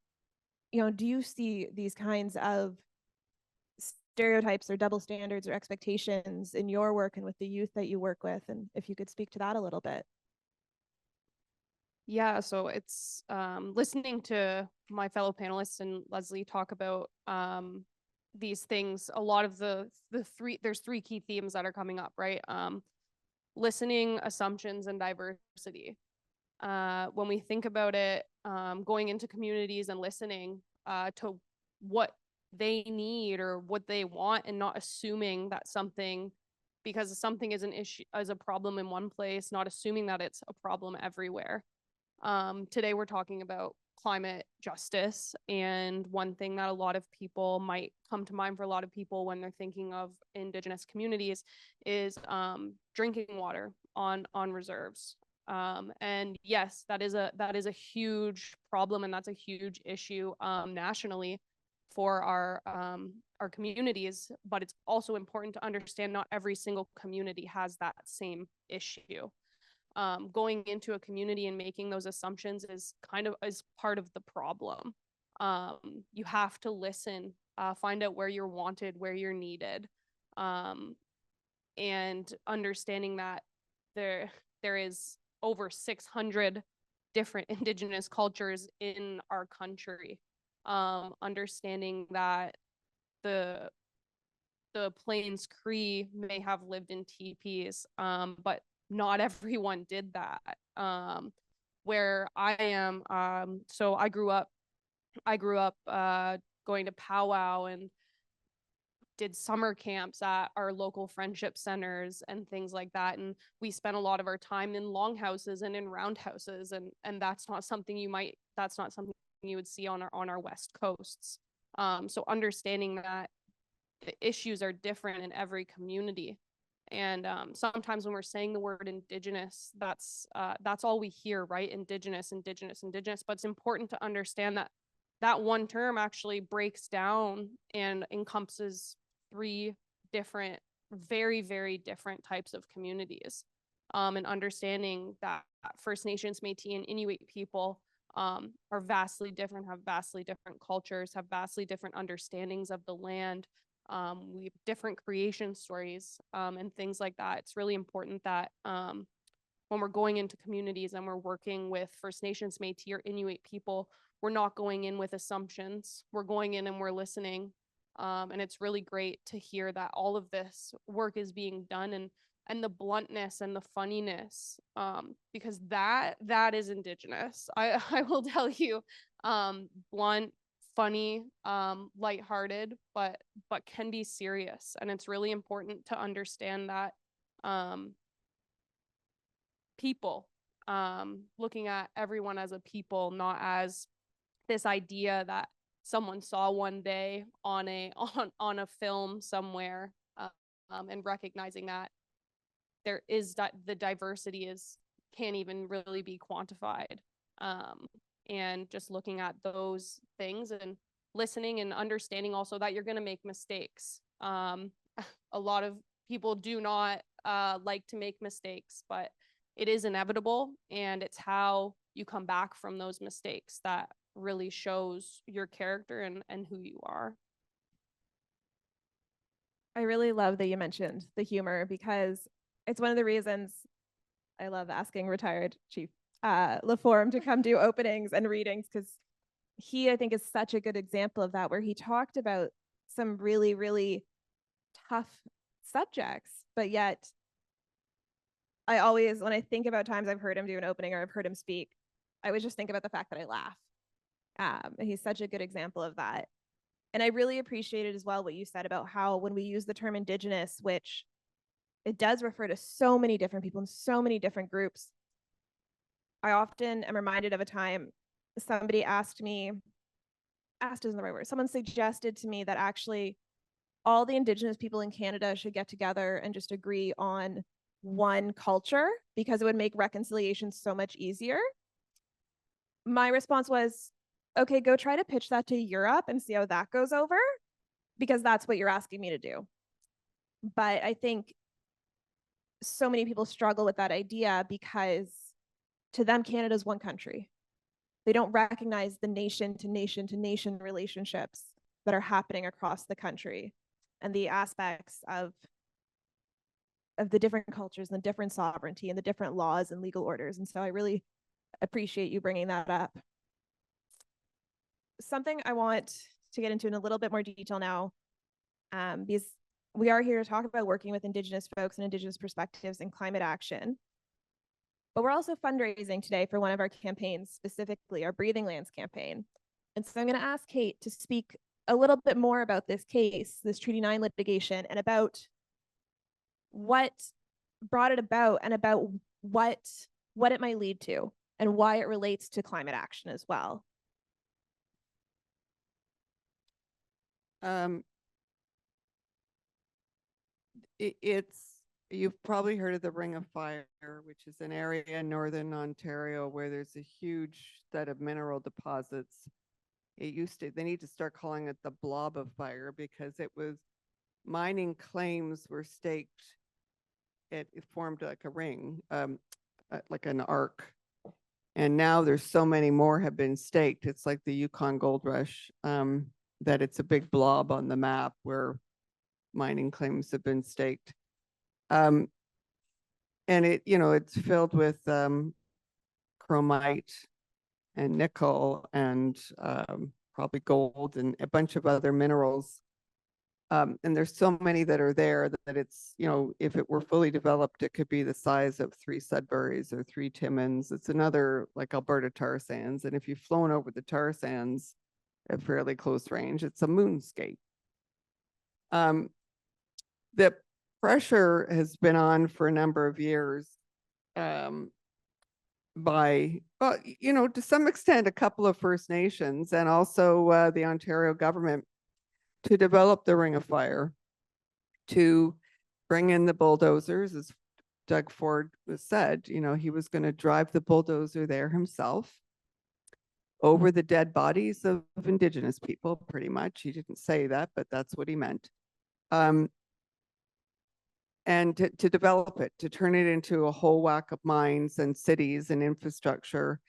Speaker 2: you know, do you see these kinds of stereotypes or double standards or expectations in your work and with the youth that you work with? And if you could speak to that a little bit.
Speaker 5: Yeah, so it's listening to my fellow panelists and Leslie talk about these things. A lot of there's three key themes that are coming up, right? Listening, assumptions, and diversity. When we think about it, going into communities and listening to what they need or what they want, and not assuming that something, because something is an issue, as a problem in one place, not assuming that it's a problem everywhere. Today we're talking about climate justice, and one thing that a lot of people might come to mind for a lot of people when they're thinking of Indigenous communities is drinking water on reserves. And yes, that is a huge problem, and that's a huge issue nationally. for our communities, but it's also important to understand not every single community has that same issue. Going into a community and making those assumptions is part of the problem. You have to listen, find out where you're wanted, where you're needed, and understanding that there is over 600 different Indigenous cultures in our country. Understanding that the Plains Cree may have lived in teepees, but not everyone did that. Where I am, so I grew up going to powwow and did summer camps at our local friendship centers and things like that. And we spent a lot of our time in longhouses and in roundhouses. And that's not something you would see on our West coasts. So understanding that the issues are different in every community. And sometimes when we're saying the word Indigenous, that's all we hear, right? Indigenous. But it's important to understand that that one term actually breaks down and encompasses 3 different, very, very different types of communities. And understanding that First Nations, Métis, and Inuit people are vastly different, have vastly different cultures, have vastly different understandings of the land. We have different creation stories and things like that. It's really important that when we're going into communities and we're working with First Nations, Métis, or Inuit people, we're not going in with assumptions. We're going in and we're listening. And it's really great to hear that all of this work is being done, and the bluntness and the funniness, because that is Indigenous. I will tell you, blunt, funny, lighthearted, but can be serious. And it's really important to understand that people, looking at everyone as a people, not as this idea that someone saw one day on a film somewhere, and recognizing that there is that the diversity can't even really be quantified, and just looking at those things and listening and understanding also that you're going to make mistakes. A lot of people do not like to make mistakes, but it is inevitable, and it's how you come back from those mistakes that really shows your character and who you are.
Speaker 2: I really love that you mentioned the humor, because it's one of the reasons I love asking retired Chief LaForme to come do openings and readings, because he, I think, is such a good example of that, where he talked about some really, really tough subjects, but yet I always, when I think about times I've heard him do an opening or I've heard him speak, I always just think about the fact that I laugh. And he's such a good example of that. And I really appreciated as well what you said about how when we use the term Indigenous, which it does refer to so many different people in so many different groups, I often am reminded of a time somebody asked isn't the right word, someone suggested to me that actually all the Indigenous people in Canada should get together and just agree on one culture, because it would make reconciliation so much easier. My response was, okay, go try to pitch that to Europe and see how that goes over, because that's what you're asking me to do. But I think so many people struggle with that idea because to them, Canada is one country. They don't recognize the nation to nation to nation relationships that are happening across the country, and the aspects of the different cultures and the different sovereignty and the different laws and legal orders. And so I really appreciate you bringing that up. Something I want to get into in a little bit more detail now, because we are here to talk about working with Indigenous folks and Indigenous perspectives in climate action. But we're also fundraising today for one of our campaigns, specifically our Breathing Lands campaign. And so I'm going to ask Kate to speak a little bit more about this case, this Treaty 9 litigation, and about what brought it about, and about what it might lead to, and why it relates to climate action as well.
Speaker 3: You've probably heard of the Ring of Fire, which is an area in northern Ontario where there's a huge set of mineral deposits they need to start calling it the blob of fire, because it was, mining claims were staked. It formed like a ring, like an arc. And now there's so many more have been staked. It's like the Yukon Gold Rush, that it's a big blob on the map where mining claims have been staked. And it's filled with chromite and nickel and probably gold and a bunch of other minerals. And there's so many that are there that it's, if it were fully developed, it could be the size of 3 Sudburys or 3 Timmins. It's another like Alberta tar sands. And if you've flown over the tar sands at fairly close range, it's a moonscape. The pressure has been on for a number of years by, to some extent, a couple of First Nations and also the Ontario government to develop the Ring of Fire, to bring in the bulldozers, as Doug Ford was said, he was going to drive the bulldozer there himself over the dead bodies of Indigenous people, pretty much. He didn't say that, but that's what he meant. And to develop it, to turn it into a whole whack of mines and cities and infrastructure,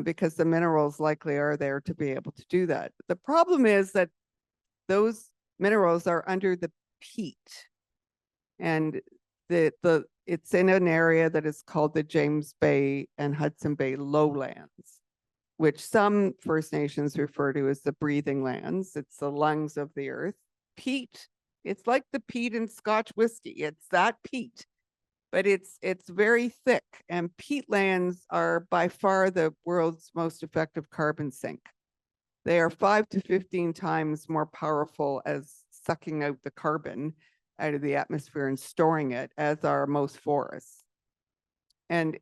Speaker 3: because the minerals likely are there to be able to do that. The problem is that those minerals are under the peat, and it's in an area that is called the James Bay and Hudson Bay lowlands, which some First Nations refer to as the breathing lands. It's the lungs of the earth. Peat, it's like the peat in Scotch whiskey. It's that peat, but it's very thick, and peatlands are by far the world's most effective carbon sink. They are 5 to 15 times more powerful as sucking out the carbon out of the atmosphere and storing it, as are most forests. And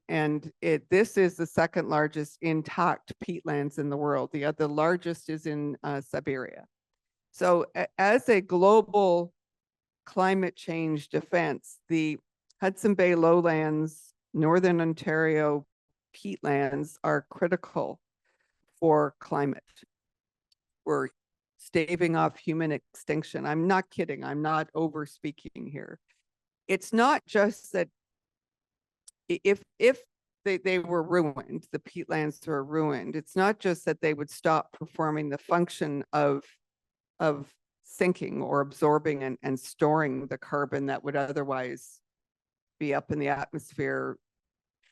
Speaker 3: this is the second largest intact peatlands in the world. The largest is in Siberia. So as a global climate change defense, the Hudson Bay lowlands, Northern Ontario peatlands are critical for climate. We're staving off human extinction. I'm not kidding. I'm not over speaking here. It's not just that if they were ruined, the peatlands were ruined, it's not just that they would stop performing the function of sinking or absorbing and storing the carbon that would otherwise be up in the atmosphere,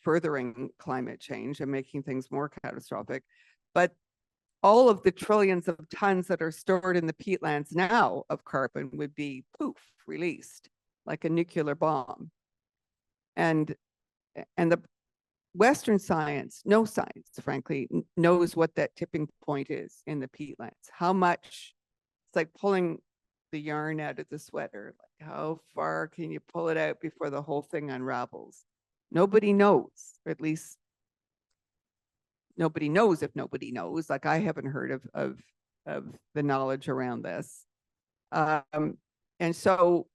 Speaker 3: furthering climate change and making things more catastrophic, but all of the trillions of tons that are stored in the peatlands now of carbon would be poof, released like a nuclear bomb. And the Western science, no science, frankly, knows what that tipping point is in the peatlands. How much, it's like pulling the yarn out of the sweater. Like, how far can you pull it out before the whole thing unravels? Nobody knows, or at least nobody knows if nobody knows. Like, I haven't heard of the knowledge around this. And so,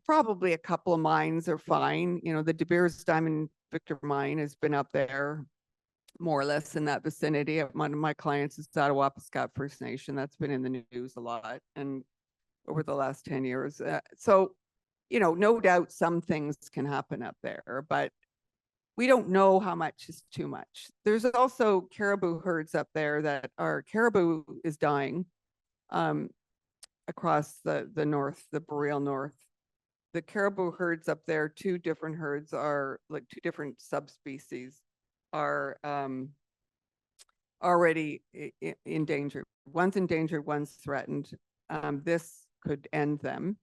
Speaker 3: probably a couple of mines are fine. The De Beers Diamond Victor mine has been up there more or less in that vicinity. One of my clients is Attawapiskat First Nation. That's been in the news a lot and over the last 10 years. So, no doubt some things can happen up there, but we don't know how much is too much. There's also caribou herds up there that are, caribou is dying across the north, the boreal north. The caribou herds up there, 2 different herds are like 2 different subspecies are already endangered. One's endangered, one's threatened. This could end them.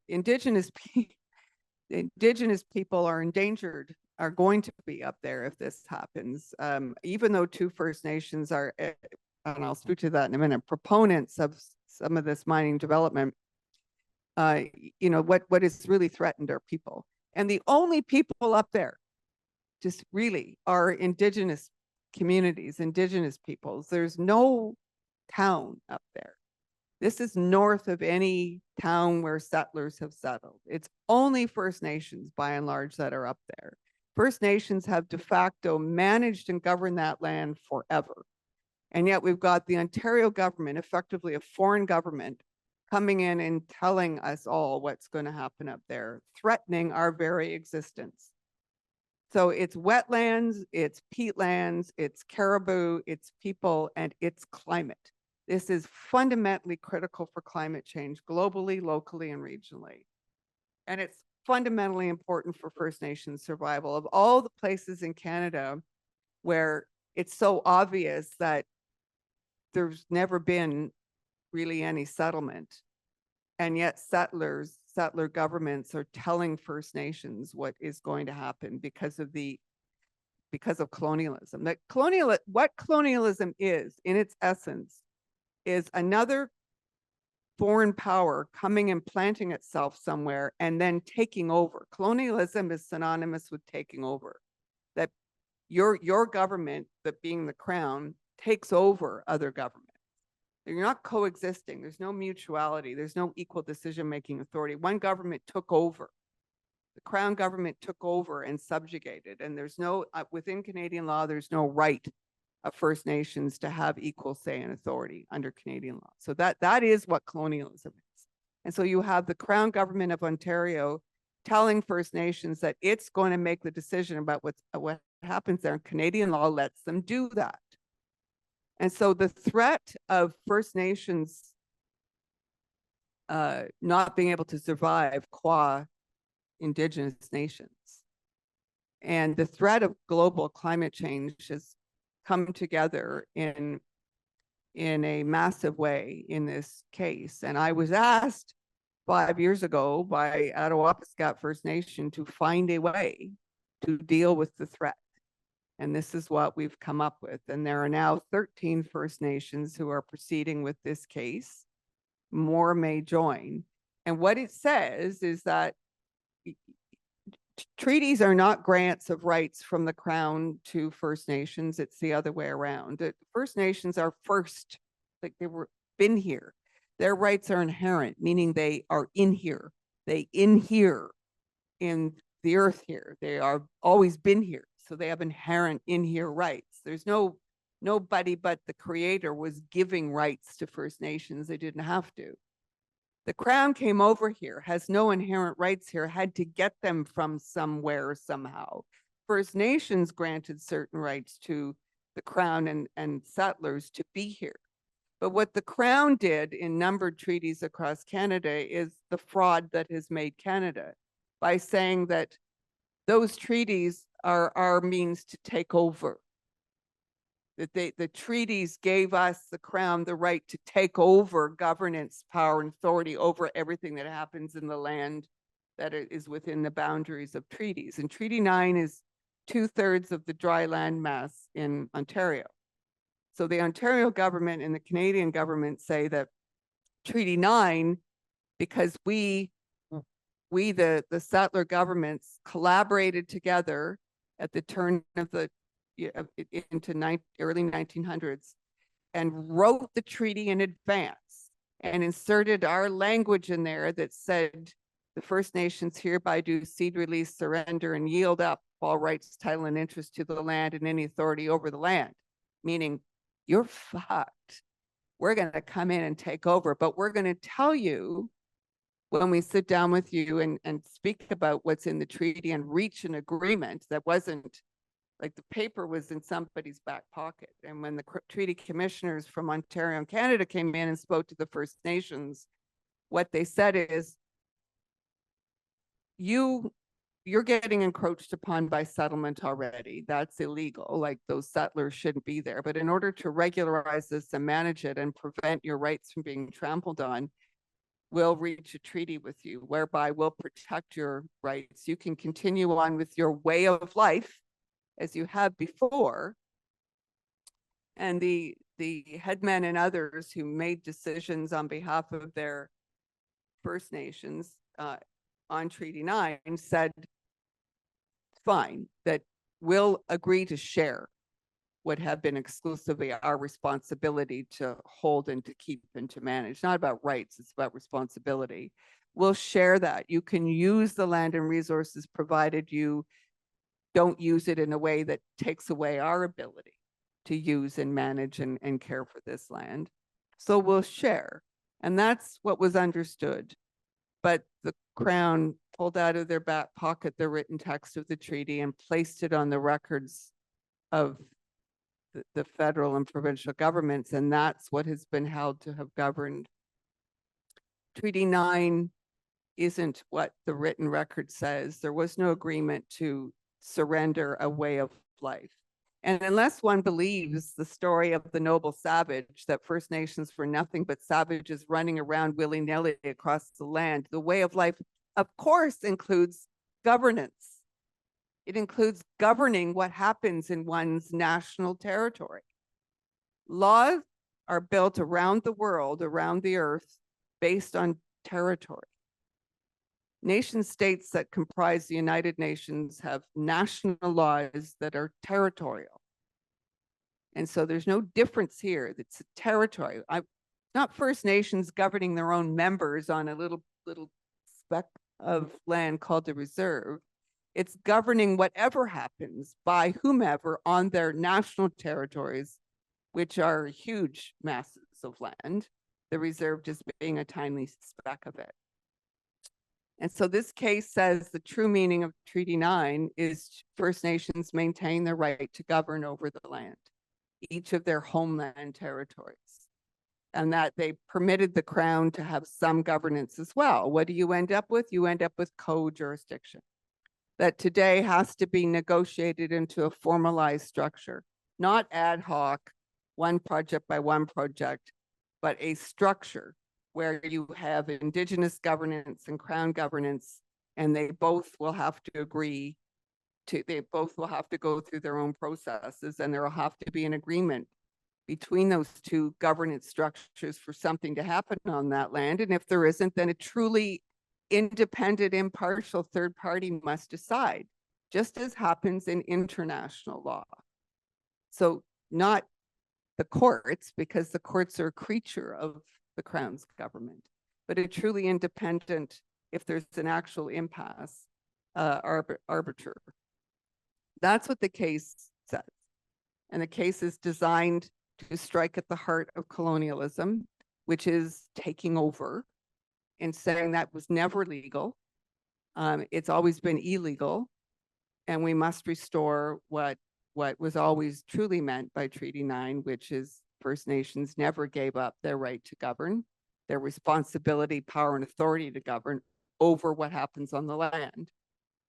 Speaker 3: Indigenous people are endangered, are going to be up there if this happens. Even though 2 First Nations are, and I'll speak to that in a minute, proponents of some of this mining development, what is really threatened are people. And the only people up there just really are Indigenous communities, Indigenous peoples. There's no town up there. This is north of any town where settlers have settled. It's only First Nations, by and large, that are up there. First Nations have de facto managed and governed that land forever. And yet we've got the Ontario government, effectively a foreign government, coming in and telling us all what's going to happen up there, threatening our very existence. So it's wetlands, it's peatlands, it's caribou, it's people, and it's climate. This is fundamentally critical for climate change globally, locally, and regionally. And it's fundamentally important for First Nations survival. Of all the places in Canada where it's so obvious that there's never been really any settlement, and yet settler governments are telling First Nations what is going to happen because of colonialism. What colonialism is, in its essence, is another foreign power coming and planting itself somewhere and then taking over. Colonialism is synonymous with taking over. That your government, that being the crown, takes over other governments. You're not coexisting. There's no mutuality. There's no equal decision-making authority. One government took over. The crown government took over and subjugated. And there's no, within Canadian law, there's no right of First Nations to have equal say and authority under Canadian law. So that is what colonialism is. And so you have the crown government of Ontario telling First Nations that it's going to make the decision about what happens there. And Canadian law lets them do that. And so the threat of First Nations not being able to survive qua Indigenous nations, and the threat of global climate change has come together in a massive way in this case. And I was asked 5 years ago by Attawapiskat First Nation to find a way to deal with the threat. And this is what we've come up with. And there are now 13 First Nations who are proceeding with this case. More may join. And what it says is that treaties are not grants of rights from the Crown to First Nations. It's the other way around. The First Nations are first, like they were been here. Their rights are inherent, meaning they are in here. They inhere in the earth here. They are always been here. So they have inherent in here rights. There's nobody but the Creator was giving rights to First Nations. They didn't have to. The Crown came over here, has no inherent rights here, had to get them from somewhere somehow. First Nations granted certain rights to the Crown and settlers to be here. But what the Crown did in numbered treaties across Canada is the fraud that has made Canada by saying that those treaties are our means to take over. That the treaties gave us, the Crown, the right to take over governance, power, and authority over everything that happens in the land that is within the boundaries of treaties. And Treaty 9 is 2/3 of the dry land mass in Ontario. So the Ontario government and the Canadian government say that Treaty 9, because we the settler governments collaborated together at the turn of the into early 1900s and wrote the treaty in advance and inserted our language in there that said the First Nations hereby do cede, release, surrender, and yield up all rights, title, and interest to the land and any authority over the land, meaning you're fucked. We're going to come in and take over, but we're going to tell you when we sit down with you and speak about what's in the treaty and reach an agreement that wasn't like the paper was in somebody's back pocket. And when the treaty commissioners from Ontario and Canada came in and spoke to the First Nations, what they said is, you're getting encroached upon by settlement already. That's illegal. Like those settlers shouldn't be there. But in order to regularize this and manage it and prevent your rights from being trampled on, we'll reach a treaty with you whereby we'll protect your rights. You can continue on with your way of life as you have before. And the headmen and others who made decisions on behalf of their First Nations on Treaty 9 said, fine, that we'll agree to share what have been exclusively our responsibility to hold and to keep and to manage. Not about rights, it's about responsibility. We'll share that. You can use the land and resources provided you don't use it in a way that takes away our ability to use and manage and care for this land. So we'll share. And that's what was understood. But the Crown pulled out of their back pocket the written text of the treaty and placed it on the records of the federal and provincial governments. And that's what has been held to have governed. Treaty 9 isn't what the written record says. There was no agreement to surrender a way of life. And unless one believes the story of the noble savage, that First Nations were nothing but savages running around willy-nilly across the land, the way of life, of course, includes governance. It includes governing what happens in one's national territory. Laws are built around the world, around the earth, based on territory. Nation states that comprise the United Nations have national laws that are territorial. And so there's no difference here. It's a territory. Not First Nations governing their own members on a little speck of land called the reserve. It's governing whatever happens by whomever on their national territories, which are huge masses of land, the reserve just being a tiny speck of it. And so this case says the true meaning of Treaty 9 is First Nations maintain the right to govern over the land, each of their homeland territories, and that they permitted the Crown to have some governance as well. What do you end up with? You end up with co-jurisdiction that today has to be negotiated into a formalized structure, not ad hoc, one project by one project, but a structure where you have Indigenous governance and Crown governance, and they both will have to agree to, they both will have to go through their own processes, and there will have to be an agreement between those two governance structures for something to happen on that land. And if there isn't, then a truly independent, impartial third party must decide, just as happens in international law. So not the courts, because the courts are a creature of the Crown's government, but a truly independent, if there's an actual impasse, arbiter. That's what the case says. And the case is designed to strike at the heart of colonialism, which is taking over and saying that was never legal. It's always been illegal, and we must restore what was always truly meant by Treaty 9, which is First Nations never gave up their right to govern, their responsibility, power, and authority to govern over what happens on the land.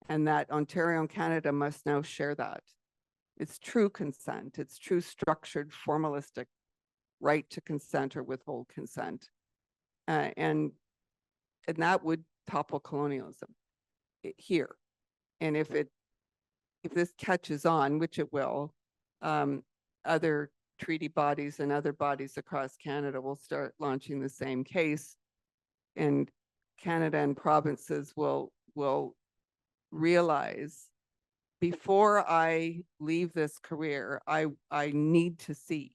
Speaker 3: And that Ontario and Canada must now share that. It's true consent. It's true structured, formalistic right to consent or withhold consent. And that would topple colonialism here. And if this catches on, which it will, other treaty bodies and other bodies across Canada will start launching the same case, and Canada and provinces will realize, before I leave this career, I need to see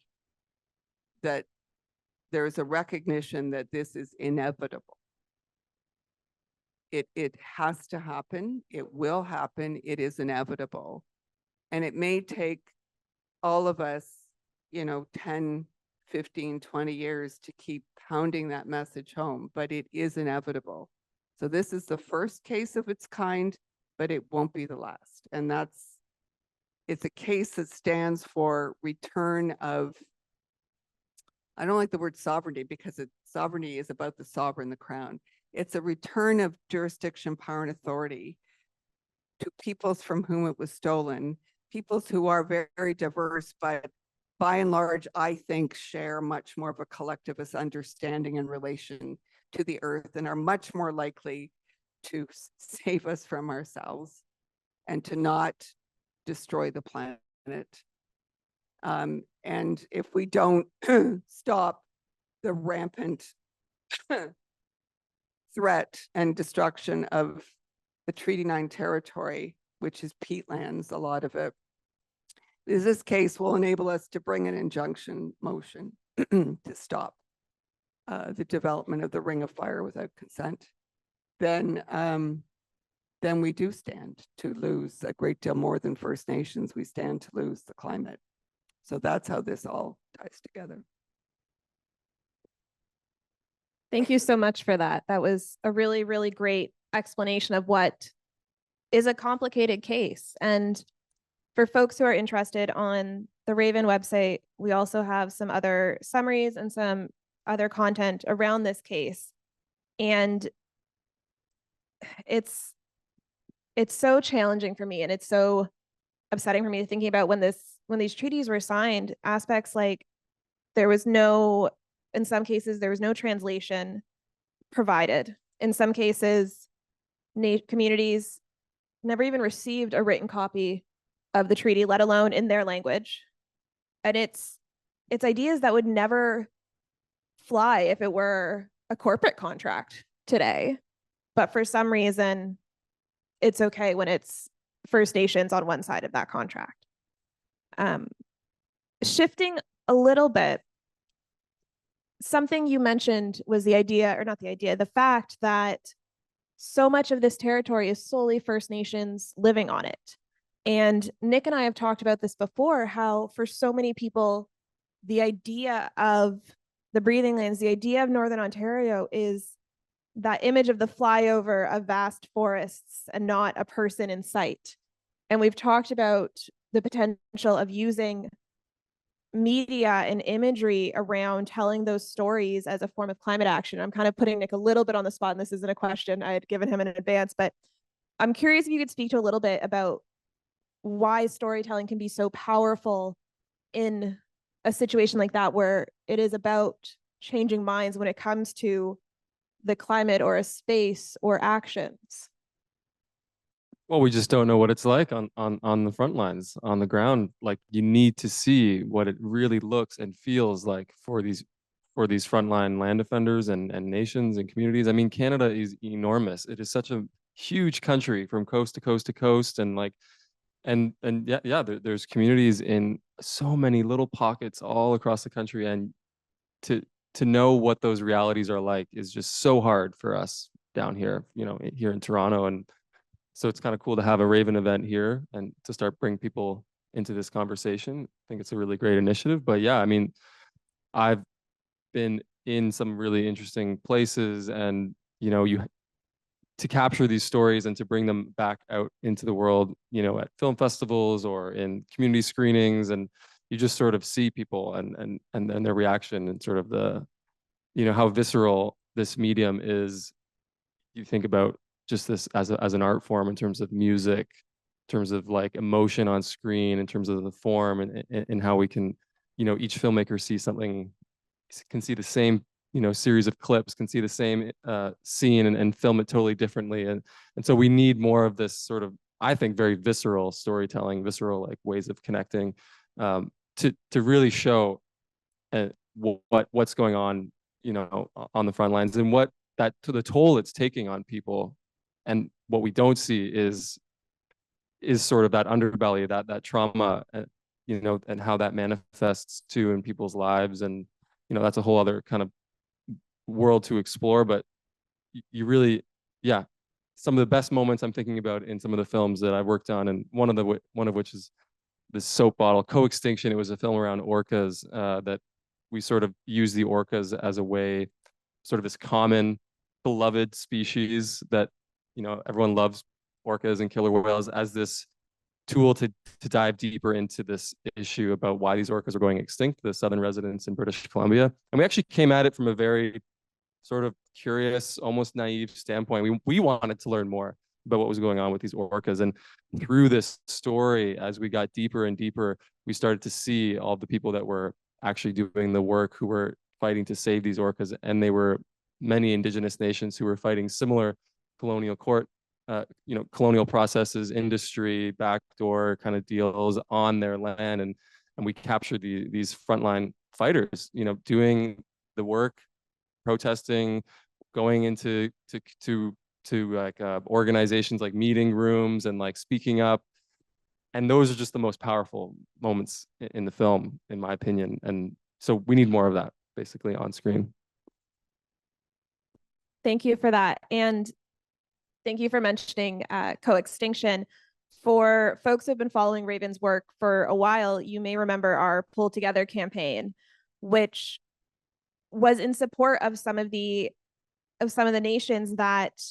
Speaker 3: that there's a recognition that this is inevitable. It has to happen. It will happen. It is inevitable. And it may take all of us, 10, 15, 20 years to keep pounding that message home, but it is inevitable. So this is the first case of its kind, but it won't be the last. And it's a case that stands for return of, I don't like the word sovereignty, because sovereignty is about the sovereign, the Crown. It's a return of jurisdiction, power, and authority to peoples from whom it was stolen, peoples who are very, very diverse, but by and large, I think, share much more of a collectivist understanding in relation to the earth and are much more likely to save us from ourselves and to not destroy the planet. And if we don't stop the rampant threat and destruction of the Treaty 9 territory, which is peatlands, a lot of it, this case will enable us to bring an injunction motion to stop the development of the Ring of Fire without consent. Then we do stand to lose a great deal more than First Nations. We stand to lose the climate. So that's how this all ties together.
Speaker 2: Thank you so much for that. That was a really, really great explanation of what is a complicated case. And for folks who are interested, on the Raven website, we also have some other summaries and some other content around this case. And it's so challenging for me, and it's so upsetting for me thinking about when these treaties were signed, aspects like in some cases, there was no translation provided. In some cases, communities never even received a written copy of the treaty, let alone in their language. And it's ideas that would never fly if it were a corporate contract today. But for some reason, it's okay when it's First Nations on one side of that contract. Shifting a little bit, something you mentioned was the fact that so much of this territory is solely First Nations living on it. And Nick and I have talked about this before, how for so many people, the idea of the breathing lands, the idea of Northern Ontario is that image of the flyover of vast forests and not a person in sight. And we've talked about the potential of using media and imagery around telling those stories as a form of climate action. I'm kind of putting Nick a little bit on the spot, and this isn't a question I had given him in advance, but I'm curious if you could speak to a little bit about why storytelling can be so powerful in a situation like that, where it is about changing minds when it comes to the climate or a space or actions.
Speaker 4: Well, we just don't know what it's like on the front lines, on the ground. Like, you need to see what it really looks and feels like for these frontline land defenders and nations and communities. I mean, Canada is enormous. It is such a huge country from coast to coast to coast, and like, and yeah, there's communities in so many little pockets all across the country, and to know what those realities are like is just so hard for us down here, here in Toronto. And so it's kind of cool to have a Raven event here and to start bringing people into this conversation. I think it's a really great initiative. But yeah, I mean, I've been in some really interesting places, and to capture these stories and to bring them back out into the world, at film festivals or in community screenings, and you just sort of see people and then their reaction, and sort of the, how visceral this medium is. You think about just this as an art form, in terms of music, in terms of like emotion on screen, in terms of the form, and how we can, each filmmaker can see the same, series of clips, can see the same scene and film it totally differently. And so we need more of this sort of, I think, very visceral storytelling, visceral like ways of connecting, to really show what's going on, on the front lines, and what to the toll it's taking on people. And what we don't see is sort of that underbelly, that trauma, and how that manifests too in people's lives. And that's a whole other kind of world to explore. But you really, yeah, some of the best moments I'm thinking about in some of the films that I've worked on, and one of which is this soap bottle, Co-Extinction. It was a film around orcas, that we sort of use the orcas as a way, sort of this common beloved species that, everyone loves orcas and killer whales, as this tool to dive deeper into this issue about why these orcas are going extinct, the southern residents in British Columbia. And we actually came at it from a very sort of curious, almost naive standpoint. We wanted to learn more about what was going on with these orcas. And through this story, as we got deeper and deeper, we started to see all the people that were actually doing the work, who were fighting to save these orcas. And they were many Indigenous nations who were fighting similar colonial colonial processes, industry, backdoor kind of deals on their land. And we captured these frontline fighters, doing the work, protesting, going into like organizations, like meeting rooms, and like speaking up. And those are just the most powerful moments in the film, in my opinion. And so we need more of that, basically, on screen.
Speaker 2: Thank you for that. And thank you for mentioning Co-Extinction. For folks who've been following Raven's work for a while, you may remember our Pull Together campaign, which was in support of some of the nations that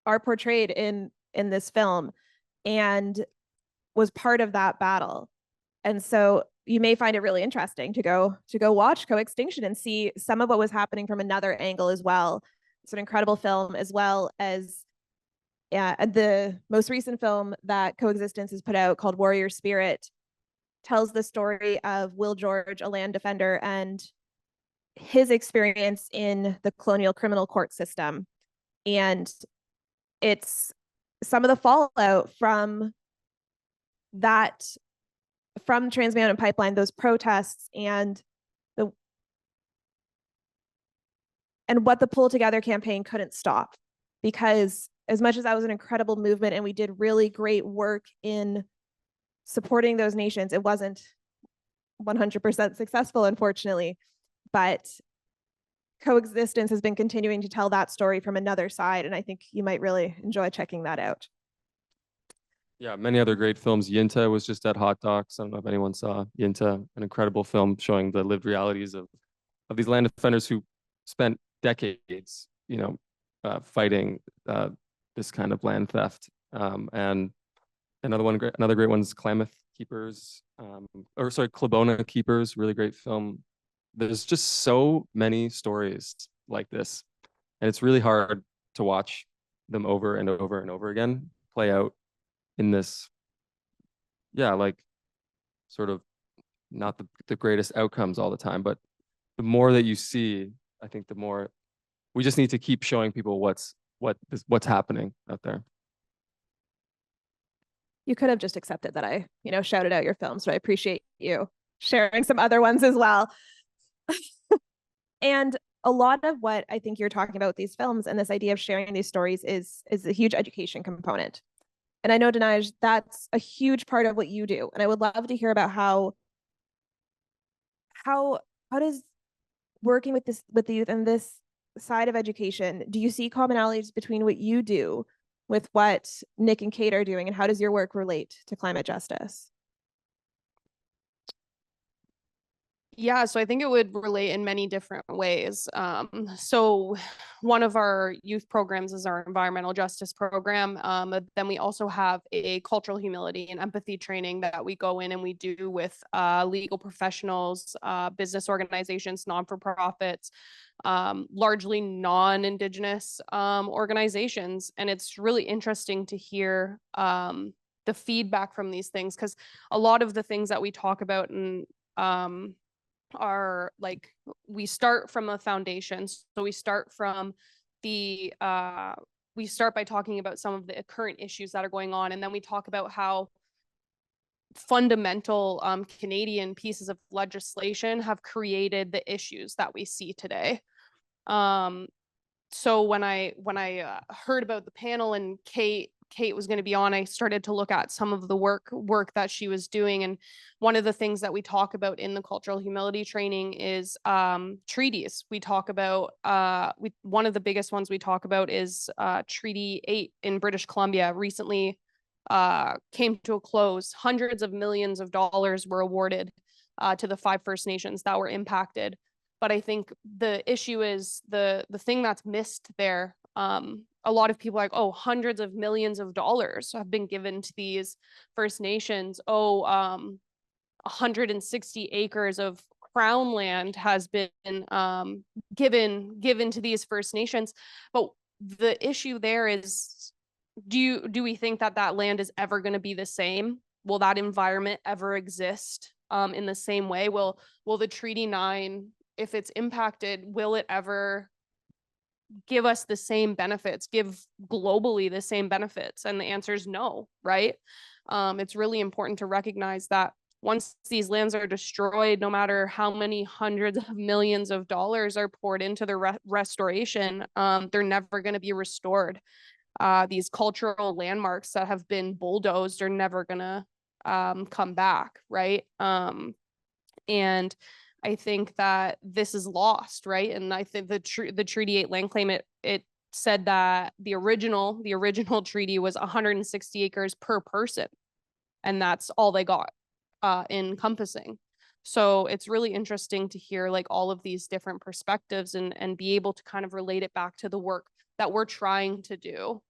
Speaker 2: are portrayed in this film, and was part of that battle. And so you may find it really interesting to go watch Co-Extinction and see some of what was happening from another angle as well. It's an incredible film, as well as the most recent film that Coexistence has put out, called Warrior Spirit, tells the story of Will George, a land defender, and his experience in the colonial criminal court system. And it's some of the fallout from that, from Trans Mountain Pipeline, those protests, and what the Pull Together campaign couldn't stop. Because as much as that was an incredible movement and we did really great work in supporting those nations, it wasn't 100% successful, unfortunately. But Coexistence has been continuing to tell that story from another side, and I think you might really enjoy checking that out.
Speaker 4: Yeah, many other great films. Yinta was just at Hot Docs. I don't know if anyone saw Yinta, an incredible film showing the lived realities of these land defenders who spent decades, fighting this kind of land theft. And another great one is Klamath Keepers, Klabona Keepers, really great film. There's just so many stories like this, and it's really hard to watch them over and over and over again play out in this, sort of not the greatest outcomes all the time, but the more that you see, I think the more we just need to keep showing people what's happening out there.
Speaker 2: You could have just accepted that I, shouted out your film, so I appreciate you sharing some other ones as well. And a lot of what I think you're talking about with these films and this idea of sharing these stories is a huge education component. And I know, Desneige, that's a huge part of what you do. And I would love to hear about how does working with the youth and this side of education, do you see commonalities between what you do with what Nick and Kate are doing, and how does your work relate to climate justice?
Speaker 5: Yeah, so I think it would relate in many different ways. So one of our youth programs is our environmental justice program. But then we also have a cultural humility and empathy training that we go in and we do with legal professionals, business organizations, non-for-profits, largely non-Indigenous organizations. And it's really interesting to hear the feedback from these things, because a lot of the things that we talk about and are like, we start from a foundation. So we start from we start by talking about some of the current issues that are going on, and then we talk about how fundamental Canadian pieces of legislation have created the issues that we see today. So when I heard about the panel and Kate was going to be on, I started to look at some of the work that she was doing. And one of the things that we talk about in the cultural humility training is treaties. We talk about one of the biggest ones we talk about is Treaty 8 in British Columbia recently came to a close. Hundreds of millions of dollars were awarded to the 5 First Nations that were impacted. But I think the issue is the thing that's missed there. A lot of people are like, oh, hundreds of millions of dollars have been given to these First Nations. 160 acres of crown land has been given to these First Nations. But the issue there is, do we think that land is ever going to be the same? Will that environment ever exist in the same way? Will the Treaty 9, if it's impacted, will it ever give us the same benefits, give globally the same benefits? And the answer is no, right? It's really important to recognize that once these lands are destroyed, no matter how many hundreds of millions of dollars are poured into the restoration, they're never going to be restored. These cultural landmarks that have been bulldozed are never going to come back, right? And I think that this is lost, right? And I think the Treaty 8 land claim, it said that the original treaty was 160 acres per person, and that's all they got encompassing. So it's really interesting to hear like all of these different perspectives and be able to kind of relate it back to the work that we're trying to do.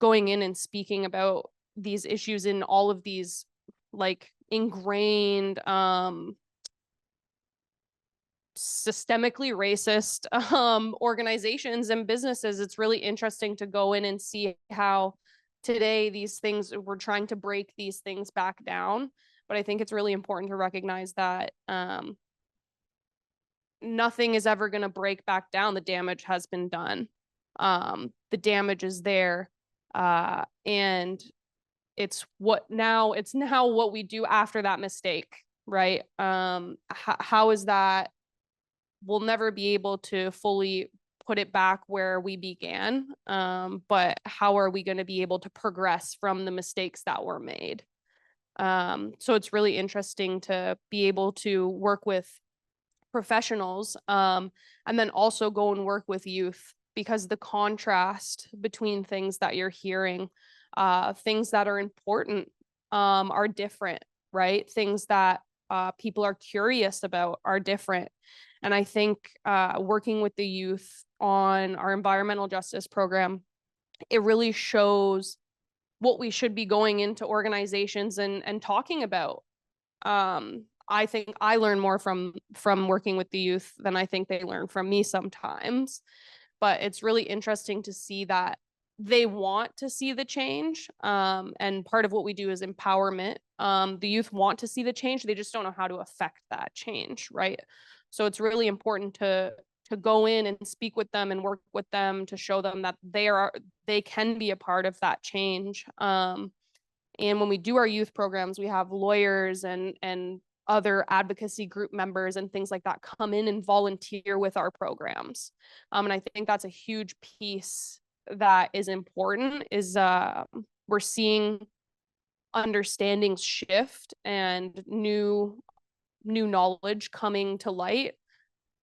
Speaker 5: Going in and speaking about these issues in all of these like ingrained systemically racist organizations and businesses. It's really interesting to go in and see how today these things, we're trying to break these things back down. But I think it's really important to recognize that nothing is ever going to break back down. The damage has been done. The damage is there. And it's now what we do after that mistake, right? How is that? We'll never be able to fully put it back where we began. But how are we going to be able to progress from the mistakes that were made? So it's really interesting to be able to work with professionals, and then also go and work with youth, because the contrast between things that you're hearing, things that are important, are different, right? Things that people are curious about are different. And I think working with the youth on our environmental justice program, it really shows what we should be going into organizations and talking about. I think I learn more from working with the youth than I think they learn from me sometimes. But it's really interesting to see that they want to see the change. And part of what we do is empowerment. The youth want to see the change. They just don't know how to affect that change, right? So it's really important to go in and speak with them and work with them to show them that they can be a part of that change. And when we do our youth programs, we have lawyers and other advocacy group members and things like that come in and volunteer with our programs. And I think that's a huge piece that is important, is we're seeing understandings shift and new knowledge coming to light,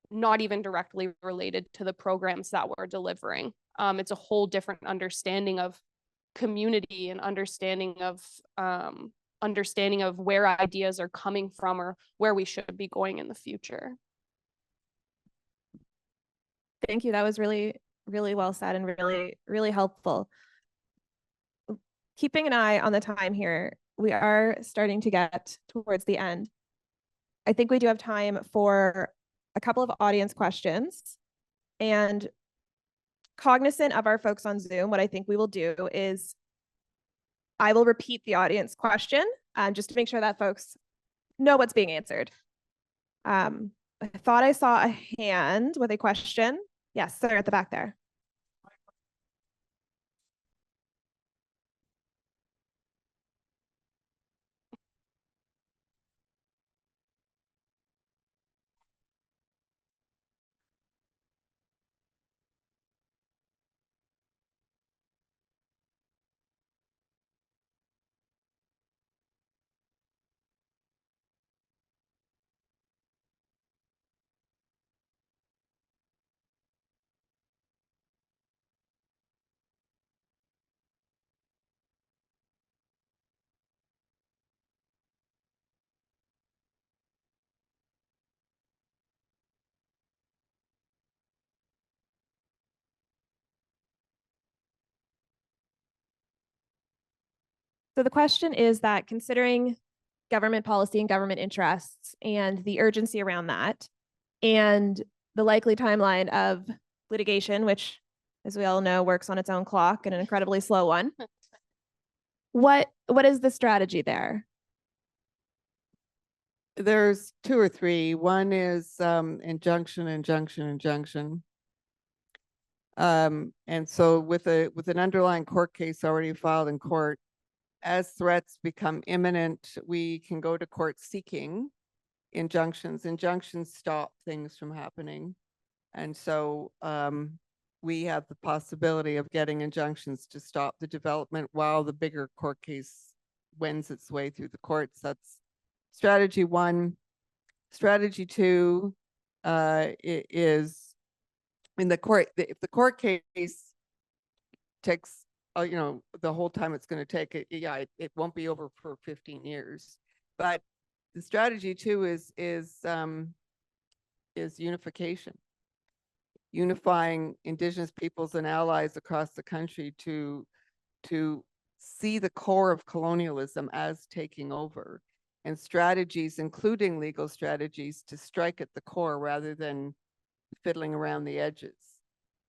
Speaker 5: not even directly related to the programs that we're delivering. It's a whole different understanding of community and understanding of where ideas are coming from or where we should be going in the future.
Speaker 2: Thank you. That was really, really well said and really, really helpful. Keeping an eye on the time here, we are starting to get towards the end. I think we do have time for a couple of audience questions. And cognizant of our folks on Zoom, what I think we will do is I will repeat the audience question just to make sure that folks know what's being answered. I thought I saw a hand with a question. Yes, sir, at the back there. So the question is that considering government policy and government interests and the urgency around that, and the likely timeline of litigation, which, as we all know, works on its own clock and an incredibly slow one, what is the strategy there?
Speaker 3: There's two or three. One is injunction. And so with an underlying court case already filed in court, as threats become imminent, we can go to court seeking injunctions. Injunctions stop things from happening. And so we have the possibility of getting injunctions to stop the development while the bigger court case wends its way through the courts. That's strategy one. Strategy two is in the court, if the court case takes, you know, the whole time it's going to take, it won't be over for 15 years. But the strategy too is unification, unifying Indigenous peoples and allies across the country to see the core of colonialism as taking over, and strategies, including legal strategies, to strike at the core rather than fiddling around the edges.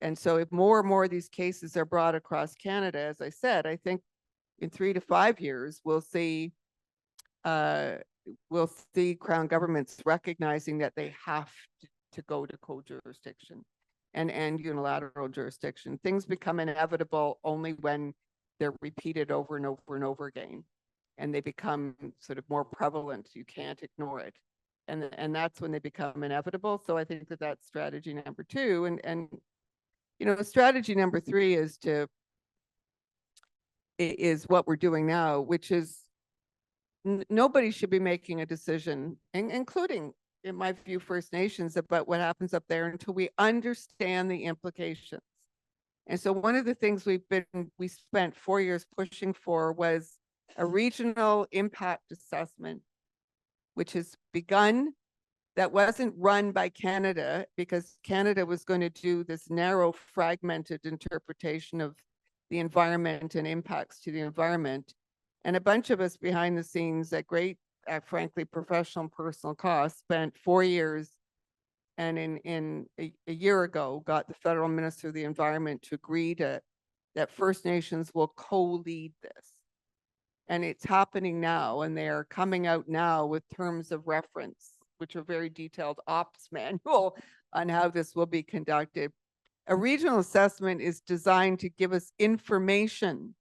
Speaker 3: And so if more and more of these cases are brought across Canada, as I said, I think in 3 to 5 years, we'll see Crown governments recognizing that they have to go to co-jurisdiction and unilateral jurisdiction. Things become inevitable only when they're repeated over and over and over again, and they become sort of more prevalent. You can't ignore it. And that's when they become inevitable. So I think that that's strategy number 2. And you know, strategy number 3 is what we're doing now, which is nobody should be making a decision, including, in my view, First Nations, about what happens up there until we understand the implications. And so one of the things we spent 4 years pushing for was a regional impact assessment, which has begun, that wasn't run by Canada, because Canada was going to do this narrow, fragmented interpretation of the environment and impacts to the environment. And a bunch of us behind the scenes at great, frankly, professional and personal cost, spent 4 years, and a year ago got the federal minister of the environment to agree that First Nations will co-lead this. And it's happening now, and they're coming out now with terms of reference, which are very detailed ops manual on how this will be conducted. A regional assessment is designed to give us information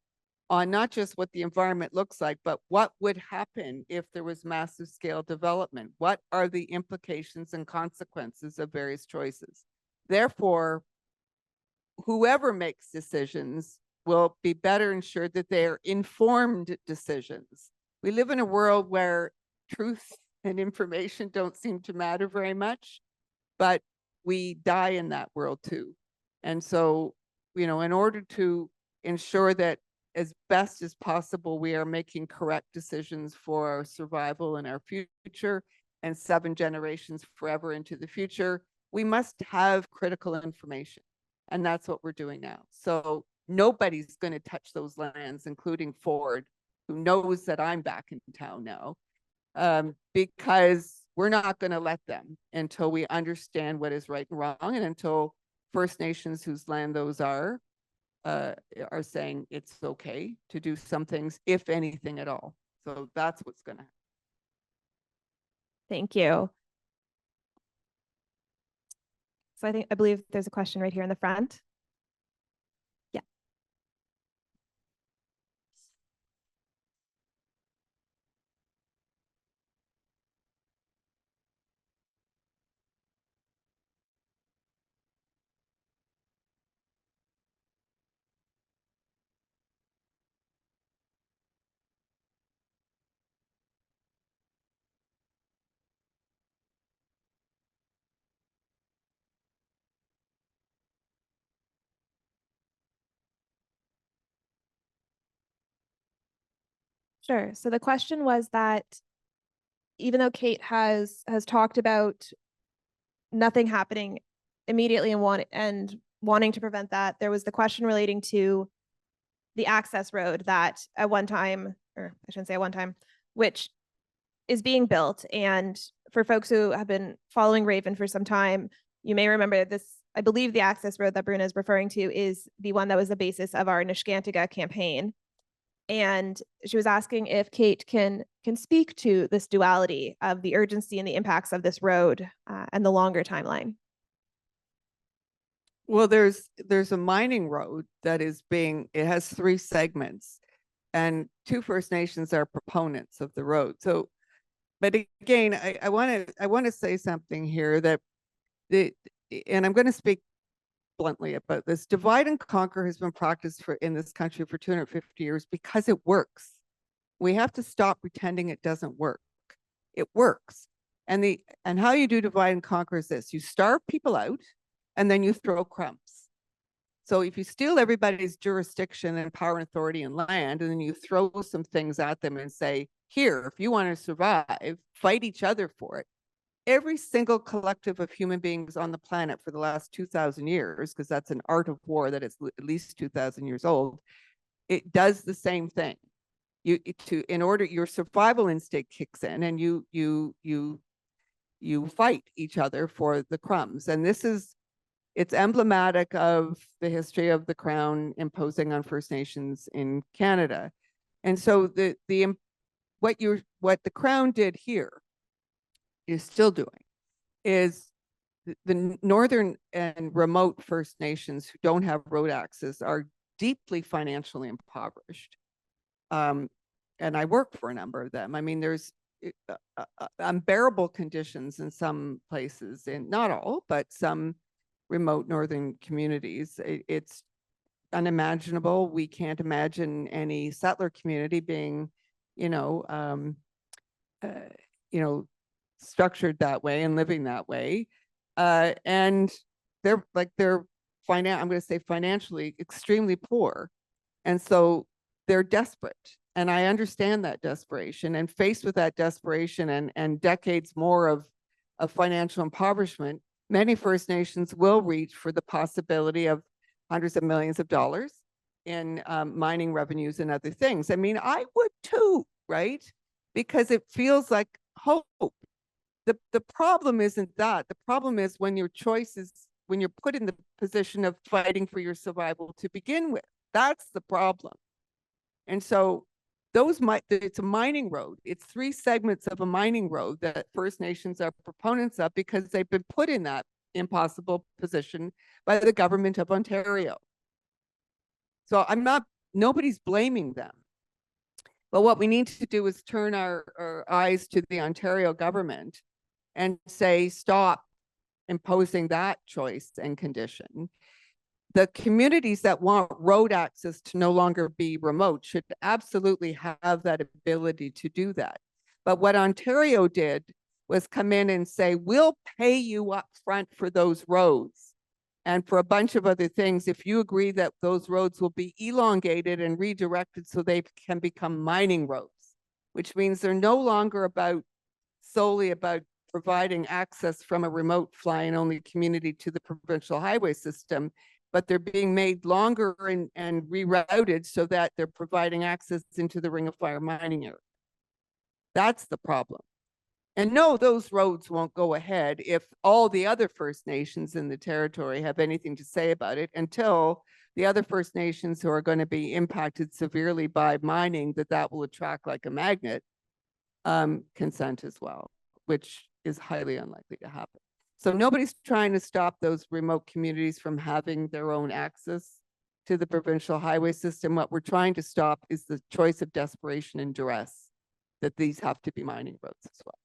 Speaker 3: on not just what the environment looks like, but what would happen if there was massive scale development. What are the implications and consequences of various choices? Therefore, whoever makes decisions will be better ensured that they are informed decisions. We live in a world where truth and information don't seem to matter very much, but we die in that world too. And so, you know, in order to ensure that as best as possible, we are making correct decisions for our survival and our future, and 7 generations forever into the future, we must have critical information. And that's what we're doing now. So nobody's going to touch those lands, including Ford, who knows that I'm back in town now, because we're not going to let them until we understand what is right and wrong, and until First Nations, whose land those are saying it's okay to do some things, if anything at all. So that's what's going to happen.
Speaker 2: Thank you. So I believe there's a question right here in the front. Yeah. Sure. So the question was that even though Kate has talked about nothing happening immediately and wanting to prevent that, there was the question relating to the access road that at one time, or I shouldn't say at one time, which is being built. And for folks who have been following Raven for some time, you may remember this. I believe the access road that Bruna is referring to is the one that was the basis of our Nishkantiga campaign. And she was asking if Kate can speak to this duality of the urgency and the impacts of this road and the longer timeline.
Speaker 3: Well, there's a mining road that is it has 3 segments, and 2 First Nations are proponents of the road. So, but again, I want to say something here that and I'm going to speak bluntly about this. Divide and conquer has been practiced in this country for 250 years because it works. We have to stop pretending it doesn't work. It works. And how you do divide and conquer is this: you starve people out, and then you throw crumbs. So if you steal everybody's jurisdiction and power and authority and land, and then you throw some things at them and say, here, if you want to survive, fight each other for it. Every single collective of human beings on the planet for the last 2,000 years, because that's an art of war that is at least 2,000 years old, it does the same thing. In order, your survival instinct kicks in, and you fight each other for the crumbs. And it's emblematic of the history of the Crown imposing on First Nations in Canada. And so what the Crown did here is still doing is the northern and remote First Nations who don't have road access are deeply financially impoverished. And I work for a number of them. I mean, there's unbearable conditions in some places, and not all, but some remote northern communities. It's unimaginable. We can't imagine any settler community being, structured that way and living that way. And they're I'm going to say financially extremely poor. And so they're desperate. And I understand that desperation, and faced with that desperation and decades more of financial impoverishment, many First Nations will reach for the possibility of hundreds of millions of dollars in mining revenues and other things. I mean, I would too, right? Because it feels like hope. The problem isn't that. The problem is when your choice is, when you're put in the position of fighting for your survival to begin with. That's the problem. And so it's a mining road. It's 3 segments of a mining road that First Nations are proponents of because they've been put in that impossible position by the government of Ontario. So nobody's blaming them. But what we need to do is turn our eyes to the Ontario government and say, stop imposing that choice and condition. The communities that want road access to no longer be remote should absolutely have that ability to do that. But what Ontario did was come in and say, we'll pay you up front for those roads and for a bunch of other things if you agree that those roads will be elongated and redirected so they can become mining roads, which means they're no longer solely about providing access from a remote fly-in only community to the provincial highway system, but they're being made longer and rerouted so that they're providing access into the Ring of Fire mining area. That's the problem. And no, those roads won't go ahead if all the other First Nations in the territory have anything to say about it, until the other First Nations who are going to be impacted severely by mining that will attract like a magnet consent as well, which is highly unlikely to happen. So nobody's trying to stop those remote communities from having their own access to the provincial highway system. What we're trying to stop is the choice of desperation and duress that these have to be mining roads as well.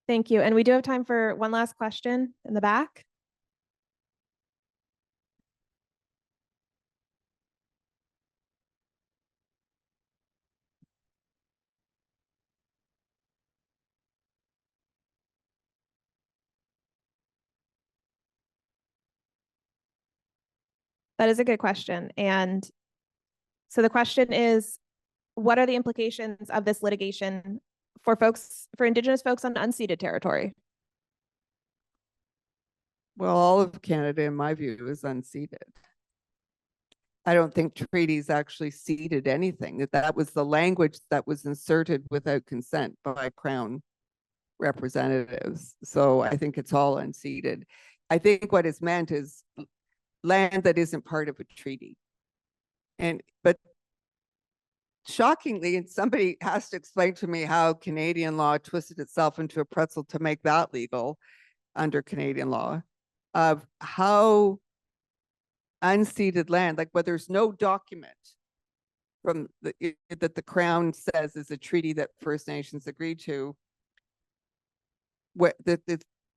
Speaker 2: Thank you. And we do have time for one last question in the back. That is a good question. And so the question is, what are the implications of this litigation for Indigenous folks on unceded territory?
Speaker 3: Well, all of Canada, in my view, is unceded. I don't think treaties actually ceded anything, that was the language that was inserted without consent by Crown representatives. So I think it's all unceded. I think what is meant is land that isn't part of a treaty. But shockingly, and somebody has to explain to me how Canadian law twisted itself into a pretzel to make that legal under Canadian law, of how unceded land, like where there's no document from that the Crown says is a treaty that First Nations agreed to,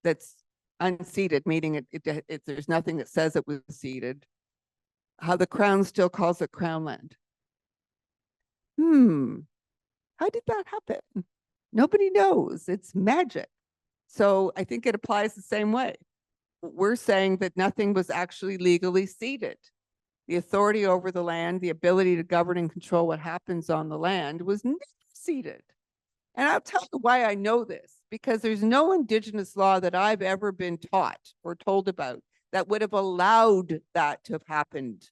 Speaker 3: that's unceded, meaning there's nothing that says it was ceded, how the Crown still calls it Crown land. How did that happen? Nobody knows. It's magic. So I think it applies the same way. We're saying that nothing was actually legally ceded. The authority over the land, the ability to govern and control what happens on the land was never ceded. And I'll tell you why I know this, because there's no Indigenous law that I've ever been taught or told about that would have allowed that to have happened.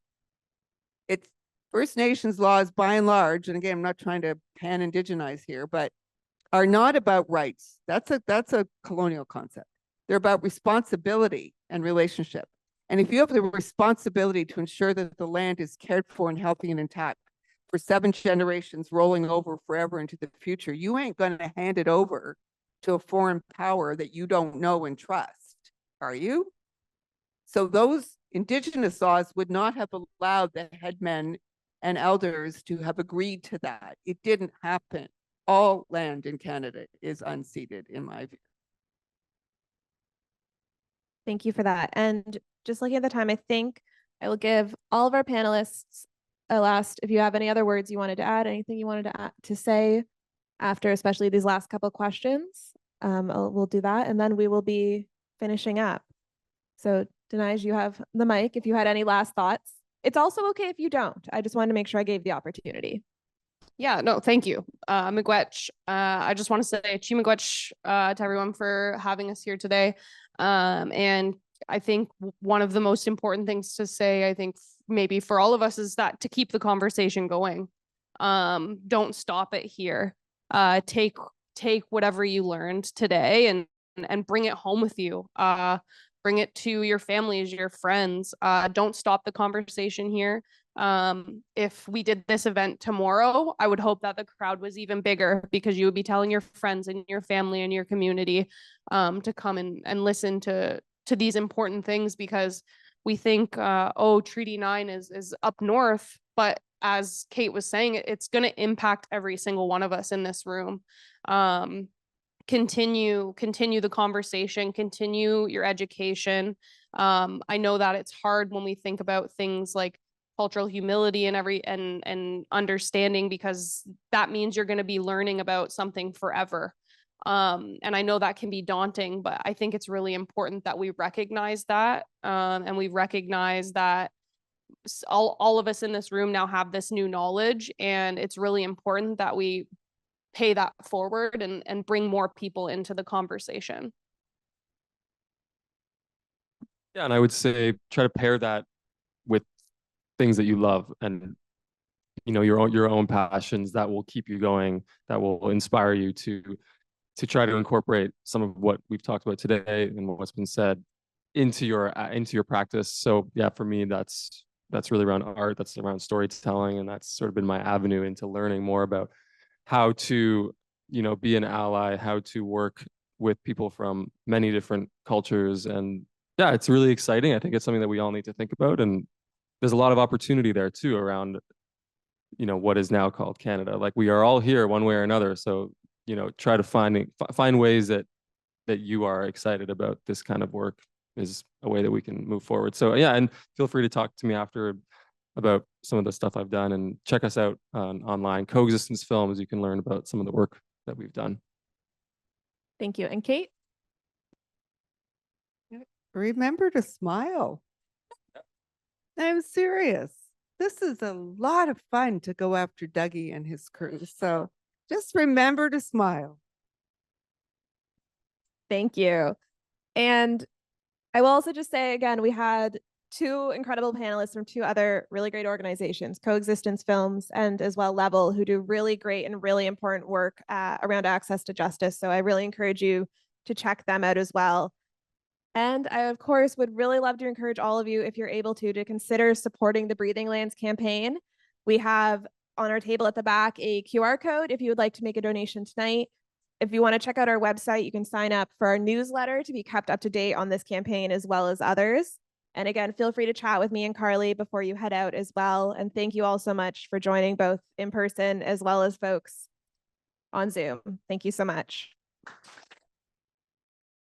Speaker 3: It's First Nations laws by and large, and again, I'm not trying to pan-indigenize here, but are not about rights. That's a colonial concept. They're about responsibility and relationship. And if you have the responsibility to ensure that the land is cared for and healthy and intact for 7 generations rolling over forever into the future, you ain't going to hand it over to a foreign power that you don't know and trust, are you? So those Indigenous laws would not have allowed the headmen and elders to have agreed to that. It didn't happen. All land in Canada is unceded, in my view.
Speaker 2: Thank you for that. And just looking at the time, I think I will give all of our panelists a last, if you have any other words you wanted to add, anything you wanted to say after, especially these last couple questions, we'll do that. And then we will be finishing up. So Desneige, you have the mic. If you had any last thoughts, it's also okay if you don't. I just wanted to make sure I gave the opportunity.
Speaker 5: Yeah, no, thank you. Miigwech, I just want to say chi miigwech to everyone for having us here today. And I think one of the most important things to say, I think maybe for all of us, is that to keep the conversation going. Don't stop it here. Take whatever you learned today and bring it home with you. Bring it to your families, your friends. Don't stop the conversation here. If we did this event tomorrow, I would hope that the crowd was even bigger, because you would be telling your friends and your family and your community to come and listen to these important things, because we think, oh, Treaty 9 is up north, but as Kate was saying, it's going to impact every single one of us in this room. Continue the conversation, continue your education. I know that it's hard when we think about things like cultural humility and understanding, because that means you're going to be learning about something forever. And I know that can be daunting, but I think it's really important that we recognize that, and we recognize that all of us in this room now have this new knowledge, and it's really important that we pay that forward and bring more people into the conversation.
Speaker 4: Yeah, and I would say try to pair that with things that you love, and your own passions that will keep you going, that will inspire you to try to incorporate some of what we've talked about today and what's been said into your practice. So yeah, for me, that's really around art, that's around storytelling, and that's sort of been my avenue into learning more about how to be an ally, how to work with people from many different cultures. And yeah, it's really exciting. I think it's something that we all need to think about, and there's a lot of opportunity there too around what is now called Canada. Like, we are all here one way or another, so try to find ways that you are excited about this kind of work is a way that we can move forward. So yeah, and feel free to talk to me after about some of the stuff I've done, and check us out online, Coexistence Films. You can learn about some of the work that we've done.
Speaker 2: Thank you. And Kate?
Speaker 3: Remember to smile. I'm serious. This is a lot of fun to go after Dougie and his crew. So just remember to smile.
Speaker 2: Thank you. And I will also just say again, we had 2 incredible panelists from 2 other really great organizations, Coexistence Films and as well Level, who do really great and really important work around access to justice. So I really encourage you to check them out as well. And I, of course, would really love to encourage all of you, if you're able to consider supporting the Breathing Lands campaign. We have on our table at the back a QR code if you would like to make a donation tonight. If you want to check out our website, you can sign up for our newsletter to be kept up to date on this campaign as well as others. And again, feel free to chat with me and Carly before you head out as well. And thank you all so much for joining, both in person as well as folks on Zoom. Thank you so much.